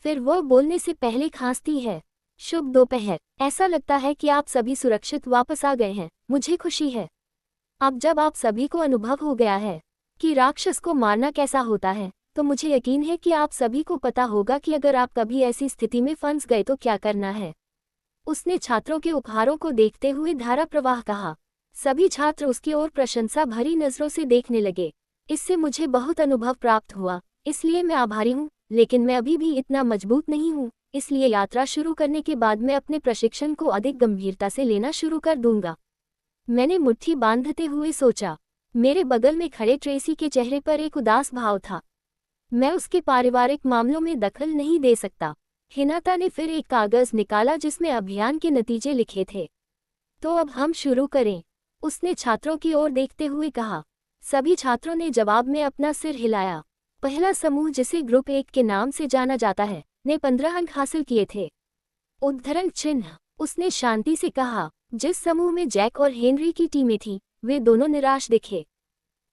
फिर वह बोलने से पहले खांसती है। शुभ दोपहर। ऐसा लगता है कि आप सभी सुरक्षित वापस आ गए हैं, मुझे खुशी है। अब जब आप सभी को अनुभव हो गया है कि राक्षस को मारना कैसा होता है, तो मुझे यकीन है कि आप सभी को पता होगा कि अगर आप कभी ऐसी स्थिति में फंस गए तो क्या करना है। उसने छात्रों के उपहारों को देखते हुए धारा प्रवाह कहा। सभी छात्र उसकी ओर प्रशंसा भरी नजरों से देखने लगे। इससे मुझे बहुत अनुभव प्राप्त हुआ, इसलिए मैं आभारी हूँ, लेकिन मैं अभी भी इतना मजबूत नहीं हूँ, इसलिए यात्रा शुरू करने के बाद मैं अपने प्रशिक्षण को अधिक गंभीरता से लेना शुरू कर दूंगा। मैंने मुट्ठी बांधते हुए सोचा। मेरे बगल में खड़े ट्रेसी के चेहरे पर एक उदास भाव था। मैं उसके पारिवारिक मामलों में दखल नहीं दे सकता। हिनाता ने फिर एक कागज निकाला जिसमें अभियान के नतीजे लिखे थे। तो अब हम शुरू करें, उसने छात्रों की ओर देखते हुए कहा। सभी छात्रों ने जवाब में अपना सिर हिलाया। पहला समूह, जिसे ग्रुप 1 के नाम से जाना जाता है, ने 15 अंक हासिल किए थे। उद्धरण चिन्ह, उसने शांति से कहा। जिस समूह में जैक और हेनरी की टीमें थीं, वे दोनों निराश दिखे।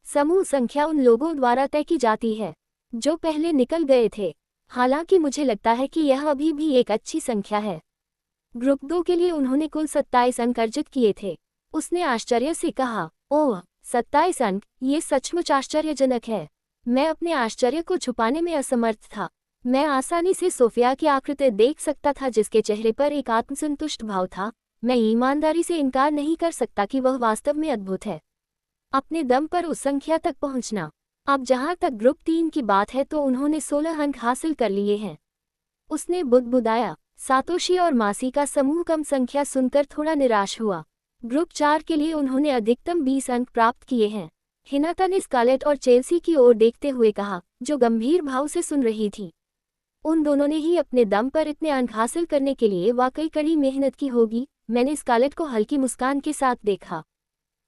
समूह संख्या उन लोगों द्वारा तय की जाती है जो पहले निकल गए थे। हालांकि मुझे लगता है कि यह अभी भी एक अच्छी संख्या है। ग्रुप 2 के लिए उन्होंने कुल 27 अंक अर्जित किए थे। उसने आश्चर्य से कहा, ओह, 27 अंक, ये सचमुच आश्चर्यजनक है। मैं अपने आश्चर्य को छुपाने में असमर्थ था। मैं आसानी से सोफिया की आकृति देख सकता था जिसके चेहरे पर एक आत्मसंतुष्ट भाव था। मैं ईमानदारी से इनकार नहीं कर सकता कि वह वास्तव में अद्भुत है। अपने दम पर उस संख्या तक पहुंचना। अब जहां तक ग्रुप 3 की बात है तो उन्होंने 16 अंक हासिल कर लिए हैं। उसने बुदबुदाया। सातोशी और मासी का समूह कम संख्या सुनकर थोड़ा निराश हुआ। ग्रुप 4 के लिए उन्होंने अधिकतम 20 अंक प्राप्त किए हैं। हिनाता ने स्कारलेट और चेल्सी की ओर देखते हुए कहा, जो गंभीर भाव से सुन रही थी। उन दोनों ने ही अपने दम पर इतने अंक हासिल करने के लिए वाकई कड़ी मेहनत की होगी, मैंने स्कारलेट को हल्की मुस्कान के साथ देखा।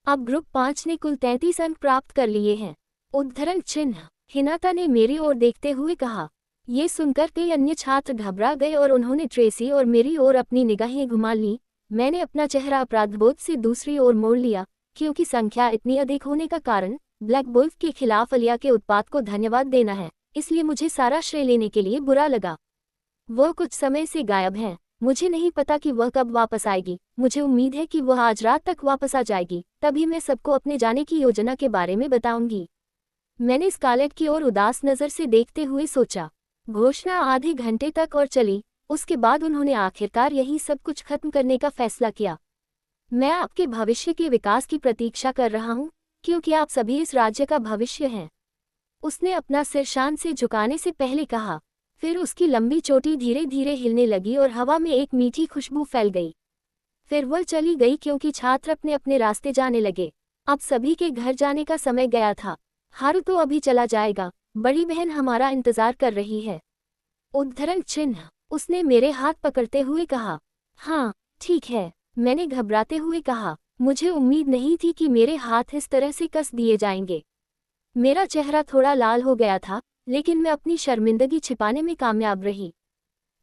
अब ग्रुप 5 ने कुल 33 अंक प्राप्त कर लिए हैं। उद्धरण चिन्ह। हिनाता ने मेरी ओर देखते हुए कहा। ये सुनकर कई अन्य छात्र घबरा गए और उन्होंने ट्रेसी और मेरी ओर अपनी निगाहें घुमा लीं। मैंने अपना चेहरा अपराधबोध से दूसरी ओर मोड़ लिया, क्योंकि संख्या इतनी अधिक होने का कारण ब्लैक वुल्फ के खिलाफ अलिया के उत्पात को धन्यवाद देना है, इसलिए मुझे सारा श्रेय लेने के लिए बुरा लगा। वह कुछ समय से गायब हैं। मुझे नहीं पता कि वह कब वापस आएगी। मुझे उम्मीद है कि वह आज रात तक वापस आ जाएगी, तभी मैं सबको अपने जाने की योजना के बारे में बताऊंगी। मैंने स्कारलेट की ओर उदास नज़र से देखते हुए सोचा। घोषणा आधे घंटे तक और चली। उसके बाद उन्होंने आखिरकार यही सब कुछ खत्म करने का फैसला किया। मैं आपके भविष्य के विकास की प्रतीक्षा कर रहा हूँ, क्योंकि आप सभी इस राज्य का भविष्य हैं। उसने अपना सिर शान से झुकाने से पहले कहा। फिर उसकी लंबी चोटी धीरे धीरे हिलने लगी और हवा में एक मीठी खुशबू फैल गई। फिर वह चली गई क्योंकि छात्र अपने अपने रास्ते जाने लगे। अब सभी के घर जाने का समय गया था। हारुतो अभी चला जाएगा, बड़ी बहन हमारा इंतजार कर रही है। उद्धरण चिन्ह। उसने मेरे हाथ पकड़ते हुए कहा। हाँ ठीक है, मैंने घबराते हुए कहा। मुझे उम्मीद नहीं थी कि मेरे हाथ इस तरह से कस दिए जाएंगे। मेरा चेहरा थोड़ा लाल हो गया था, लेकिन मैं अपनी शर्मिंदगी छिपाने में कामयाब रही।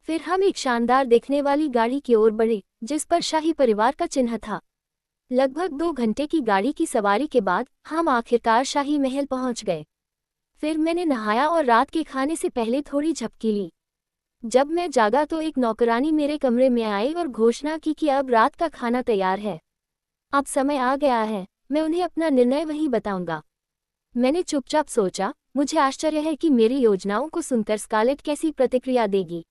फिर हम एक शानदार दिखने वाली गाड़ी की ओर बढ़े, जिस पर शाही परिवार का चिन्ह था। लगभग 2 घंटे की गाड़ी की सवारी के बाद हम आखिरकार शाही महल पहुंच गए। फिर मैंने नहाया और रात के खाने से पहले थोड़ी झपकी ली। जब मैं जागा तो एक नौकरानी मेरे कमरे में आई और घोषणा की कि अब रात का खाना तैयार है। अब समय आ गया है, मैं उन्हें अपना निर्णय वहीं बताऊंगा। मैंने चुपचाप सोचा, मुझे आश्चर्य है कि मेरी योजनाओं को सुनकर स्कारलेट कैसी प्रतिक्रिया देगी।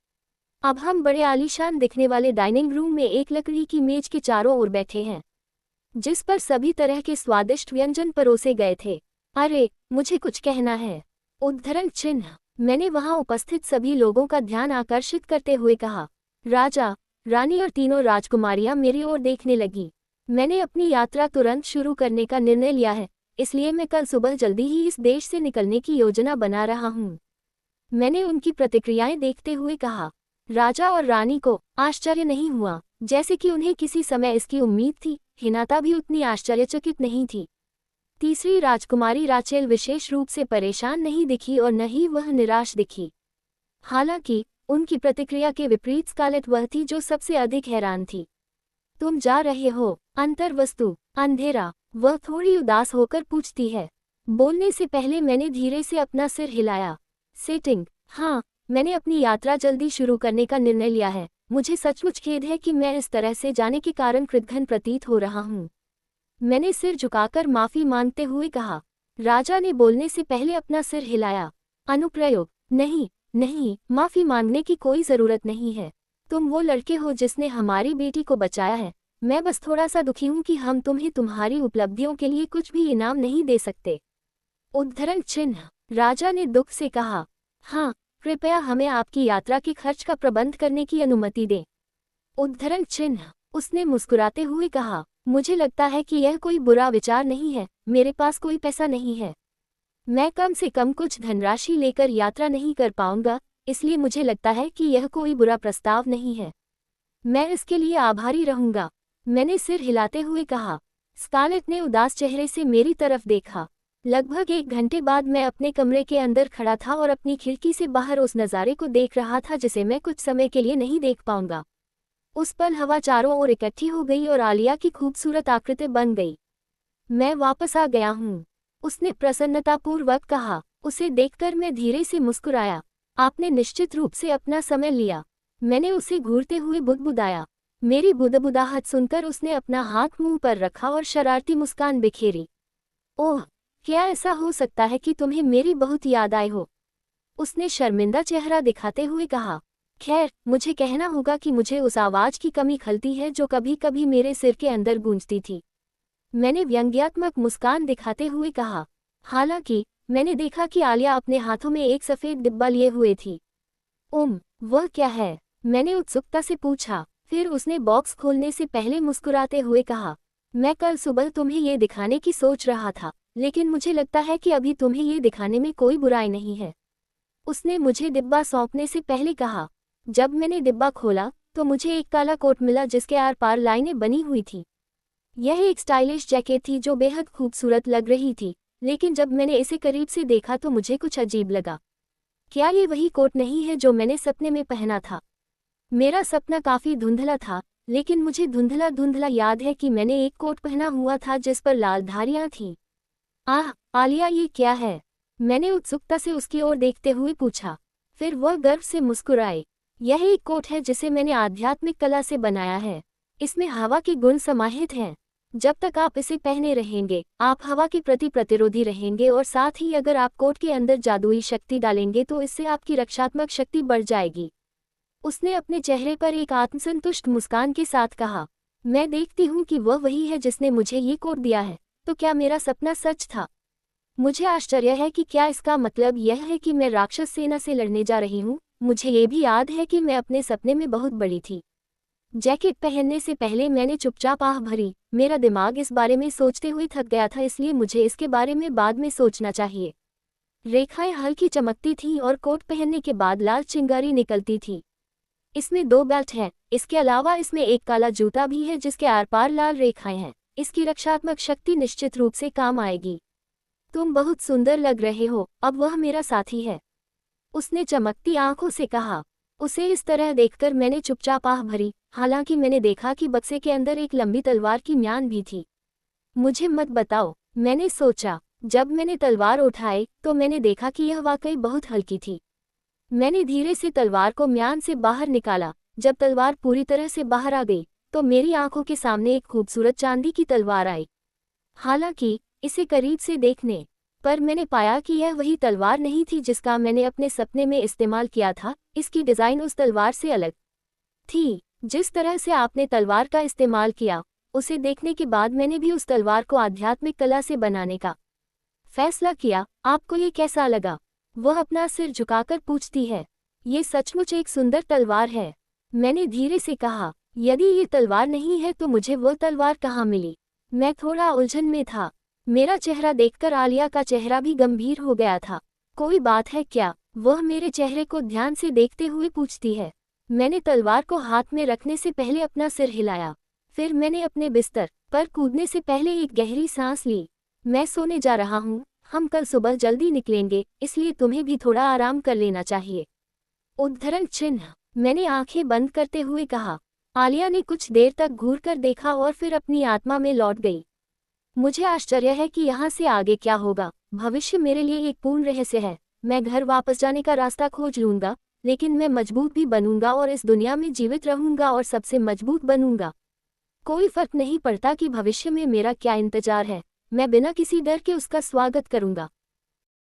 अब हम बड़े आलीशान दिखने वाले डाइनिंग रूम में एक लकड़ी की मेज के चारों ओर बैठे हैं, जिस पर सभी तरह के स्वादिष्ट व्यंजन परोसे गए थे। अरे, मुझे कुछ कहना है। उद्धरण चिन्ह। मैंने वहां उपस्थित सभी लोगों का ध्यान आकर्षित करते हुए कहा। राजा, रानी और तीनों राजकुमारियां मेरी ओर देखने लगी। मैंने अपनी यात्रा तुरंत शुरू करने का निर्णय लिया है, इसलिए मैं कल सुबह जल्दी ही इस देश से निकलने की योजना बना रहा हूँ। मैंने उनकी प्रतिक्रियाएं देखते हुए कहा। राजा और रानी को आश्चर्य नहीं हुआ, जैसे कि उन्हें किसी समय इसकी उम्मीद थी। हिनाता भी उतनी आश्चर्यचकित नहीं थी। तीसरी राजकुमारी राचेल विशेष रूप से परेशान नहीं दिखी और न ही वह निराश दिखी। हालांकि उनकी प्रतिक्रिया के विपरीत स्कारलेट वह थी जो सबसे अधिक हैरान थी। तुम जा रहे हो? अंतर्वस्तु, अंधेरा, वह थोड़ी उदास होकर पूछती है। बोलने से पहले मैंने धीरे से अपना सिर हिलाया। सेटिंग। हाँ, मैंने अपनी यात्रा जल्दी शुरू करने का निर्णय लिया है। मुझे सचमुच खेद है कि मैं इस तरह से जाने के कारण कृतघ्न प्रतीत हो रहा हूँ। मैंने सिर झुकाकर माफी मांगते हुए कहा। राजा ने बोलने से पहले अपना सिर हिलाया। अनुप्रयोग। नहीं नहीं, माफी मांगने की कोई जरूरत नहीं है। तुम वो लड़के हो जिसने हमारी बेटी को बचाया है। मैं बस थोड़ा सा दुखी हूँ कि हम तुम्हें तुम्हारी उपलब्धियों के लिए कुछ भी इनाम नहीं दे सकते। उद्धरण चिन्ह। राजा ने दुख से कहा। हाँ, कृपया हमें आपकी यात्रा के खर्च का प्रबंध करने की अनुमति दें। उद्धरण चिन्ह। उसने मुस्कुराते हुए कहा। मुझे लगता है कि यह कोई बुरा विचार नहीं है। मेरे पास कोई पैसा नहीं है। मैं कम से कम कुछ धनराशि लेकर यात्रा नहीं कर पाऊंगा, इसलिए मुझे लगता है कि यह कोई बुरा प्रस्ताव नहीं है। मैं इसके लिए आभारी रहूंगा। मैंने सिर हिलाते हुए कहा। स्कारलेट ने उदास चेहरे से मेरी तरफ देखा। लगभग 1 घंटे बाद मैं अपने कमरे के अंदर खड़ा था और अपनी खिड़की से बाहर उस नज़ारे को देख रहा था जिसे मैं कुछ समय के लिए नहीं देख पाऊंगा। उस पल हवा चारों ओर इकट्ठी हो गई और आलिया की खूबसूरत आकृति बन गई। मैं वापस आ गया हूँ, उसने प्रसन्नतापूर्वक कहा। उसे देखकर मैं धीरे से मुस्कुराया। आपने निश्चित रूप से अपना समय लिया। मैंने उसे घूरते हुए बुदबुदाया। मेरी बुदबुदाहट सुनकर उसने अपना हाथ मुंह पर रखा और शरारती मुस्कान बिखेरी। ओह, क्या ऐसा हो सकता है कि तुम्हें मेरी बहुत याद आई हो? उसने शर्मिंदा चेहरा दिखाते हुए कहा। खैर, मुझे कहना होगा कि मुझे उस आवाज की कमी खलती है जो कभी कभी मेरे सिर के अंदर गूंजती थी। मैंने व्यंग्यात्मक मुस्कान दिखाते हुए कहा। हालांकि मैंने देखा कि आलिया अपने हाथों में एक सफ़ेद डिब्बा लिए हुए थी। वह क्या है? मैंने उत्सुकता से पूछा। फिर उसने बॉक्स खोलने से पहले मुस्कुराते हुए कहा। मैं कल सुबह तुम्हें ये दिखाने की सोच रहा था, लेकिन मुझे लगता है कि अभी तुम्हें ये दिखाने में कोई बुराई नहीं है। उसने मुझे डिब्बा सौंपने से पहले कहा। जब मैंने डिब्बा खोला तो मुझे एक काला कोट मिला जिसके आर पार लाइनें बनी हुई थी। यह एक स्टाइलिश जैकेट थी जो बेहद खूबसूरत लग रही थी, लेकिन जब मैंने इसे करीब से देखा तो मुझे कुछ अजीब लगा। क्या ये वही कोट नहीं है जो मैंने सपने में पहना था? मेरा सपना काफी धुंधला था, लेकिन मुझे धुंधला धुंधला याद है कि मैंने एक कोट पहना हुआ था जिस पर लाल धारियां थीं। आह आलिया, ये क्या है? मैंने उत्सुकता से उसकी ओर देखते हुए पूछा। फिर वह गर्व से मुस्कुराए। यह एक कोट है जिसे मैंने आध्यात्मिक कला से बनाया है। इसमें हवा के गुण समाहित हैं। जब तक आप इसे पहने रहेंगे, आप हवा के प्रति प्रतिरोधी रहेंगे और साथ ही अगर आप कोट के अंदर जादुई शक्ति डालेंगे तो इससे आपकी रक्षात्मक शक्ति बढ़ जाएगी। उसने अपने चेहरे पर एक आत्मसंतुष्ट मुस्कान के साथ कहा। मैं देखती हूँ कि वह वही है जिसने मुझे ये कोट दिया है। तो क्या मेरा सपना सच था? मुझे आश्चर्य है कि क्या इसका मतलब यह है कि मैं राक्षस सेना से लड़ने जा रही हूँ। मुझे ये भी याद है कि मैं अपने सपने में बहुत बड़ी थी। जैकेट पहनने से पहले मैंने चुपचाप आह भरी। मेरा दिमाग इस बारे में सोचते हुए थक गया था, इसलिए मुझे इसके बारे में बाद में सोचना चाहिए। रेखाएं हल्की चमकती थीं और कोट पहनने के बाद लाल चिंगारी निकलती थी। इसमें 2 बेल्ट हैं। इसके अलावा इसमें एक काला जूता भी है जिसके आर पार लाल रेखाएं हैं। इसकी रक्षात्मक शक्ति निश्चित रूप से काम आएगी। तुम बहुत सुंदर लग रहे हो, अब वह मेरा साथी है, उसने चमकती आंखों से कहा। उसे इस तरह देखकर मैंने चुपचाप आह भरी। हालांकि मैंने देखा कि बक्से के अंदर एक लंबी तलवार की म्यान भी थी। मुझे मत बताओ, मैंने सोचा। जब मैंने तलवार उठाई तो मैंने देखा कि यह वाकई बहुत हल्की थी। मैंने धीरे से तलवार को म्यान से बाहर निकाला। जब तलवार पूरी तरह से बाहर आ गई तो मेरी आंखों के सामने एक खूबसूरत चांदी की तलवार आई। हालांकि इसे करीब से देखने पर मैंने पाया कि यह वही तलवार नहीं थी जिसका मैंने अपने सपने में इस्तेमाल किया था। इसकी डिज़ाइन उस तलवार से अलग थी। जिस तरह से आपने तलवार का इस्तेमाल किया, उसे देखने के बाद मैंने भी उस तलवार को आध्यात्मिक कला से बनाने का फैसला किया। आपको ये कैसा लगा? वह अपना सिर झुकाकर पूछती है। ये सचमुच एक सुंदर तलवार है, मैंने धीरे से कहा। यदि ये तलवार नहीं है तो मुझे वो तलवार कहाँ मिली? मैं थोड़ा उलझन में था। मेरा चेहरा देखकर आलिया का चेहरा भी गंभीर हो गया था। कोई बात है क्या? वह मेरे चेहरे को ध्यान से देखते हुए पूछती है। मैंने तलवार को हाथ में रखने से पहले अपना सिर हिलाया। फिर मैंने अपने बिस्तर पर कूदने से पहले एक गहरी सांस ली। मैं सोने जा रहा हूँ। हम कल सुबह जल्दी निकलेंगे, इसलिए तुम्हें भी थोड़ा आराम कर लेना चाहिए। उद्धरण चिन्ह। मैंने आंखें बंद करते हुए कहा। आलिया ने कुछ देर तक घूरकर देखा और फिर अपनी आत्मा में लौट गई। मुझे आश्चर्य है कि यहाँ से आगे क्या होगा। भविष्य मेरे लिए एक पूर्ण रहस्य है। मैं घर वापस जाने का रास्ता खोज लूंगा, लेकिन मैं मजबूत भी बनूंगा और इस दुनिया में जीवित रहूंगा और सबसे मजबूत बनूंगा। कोई फर्क नहीं पड़ता कि भविष्य में मेरा क्या इंतजार है। मैं बिना किसी डर के उसका स्वागत करूंगा।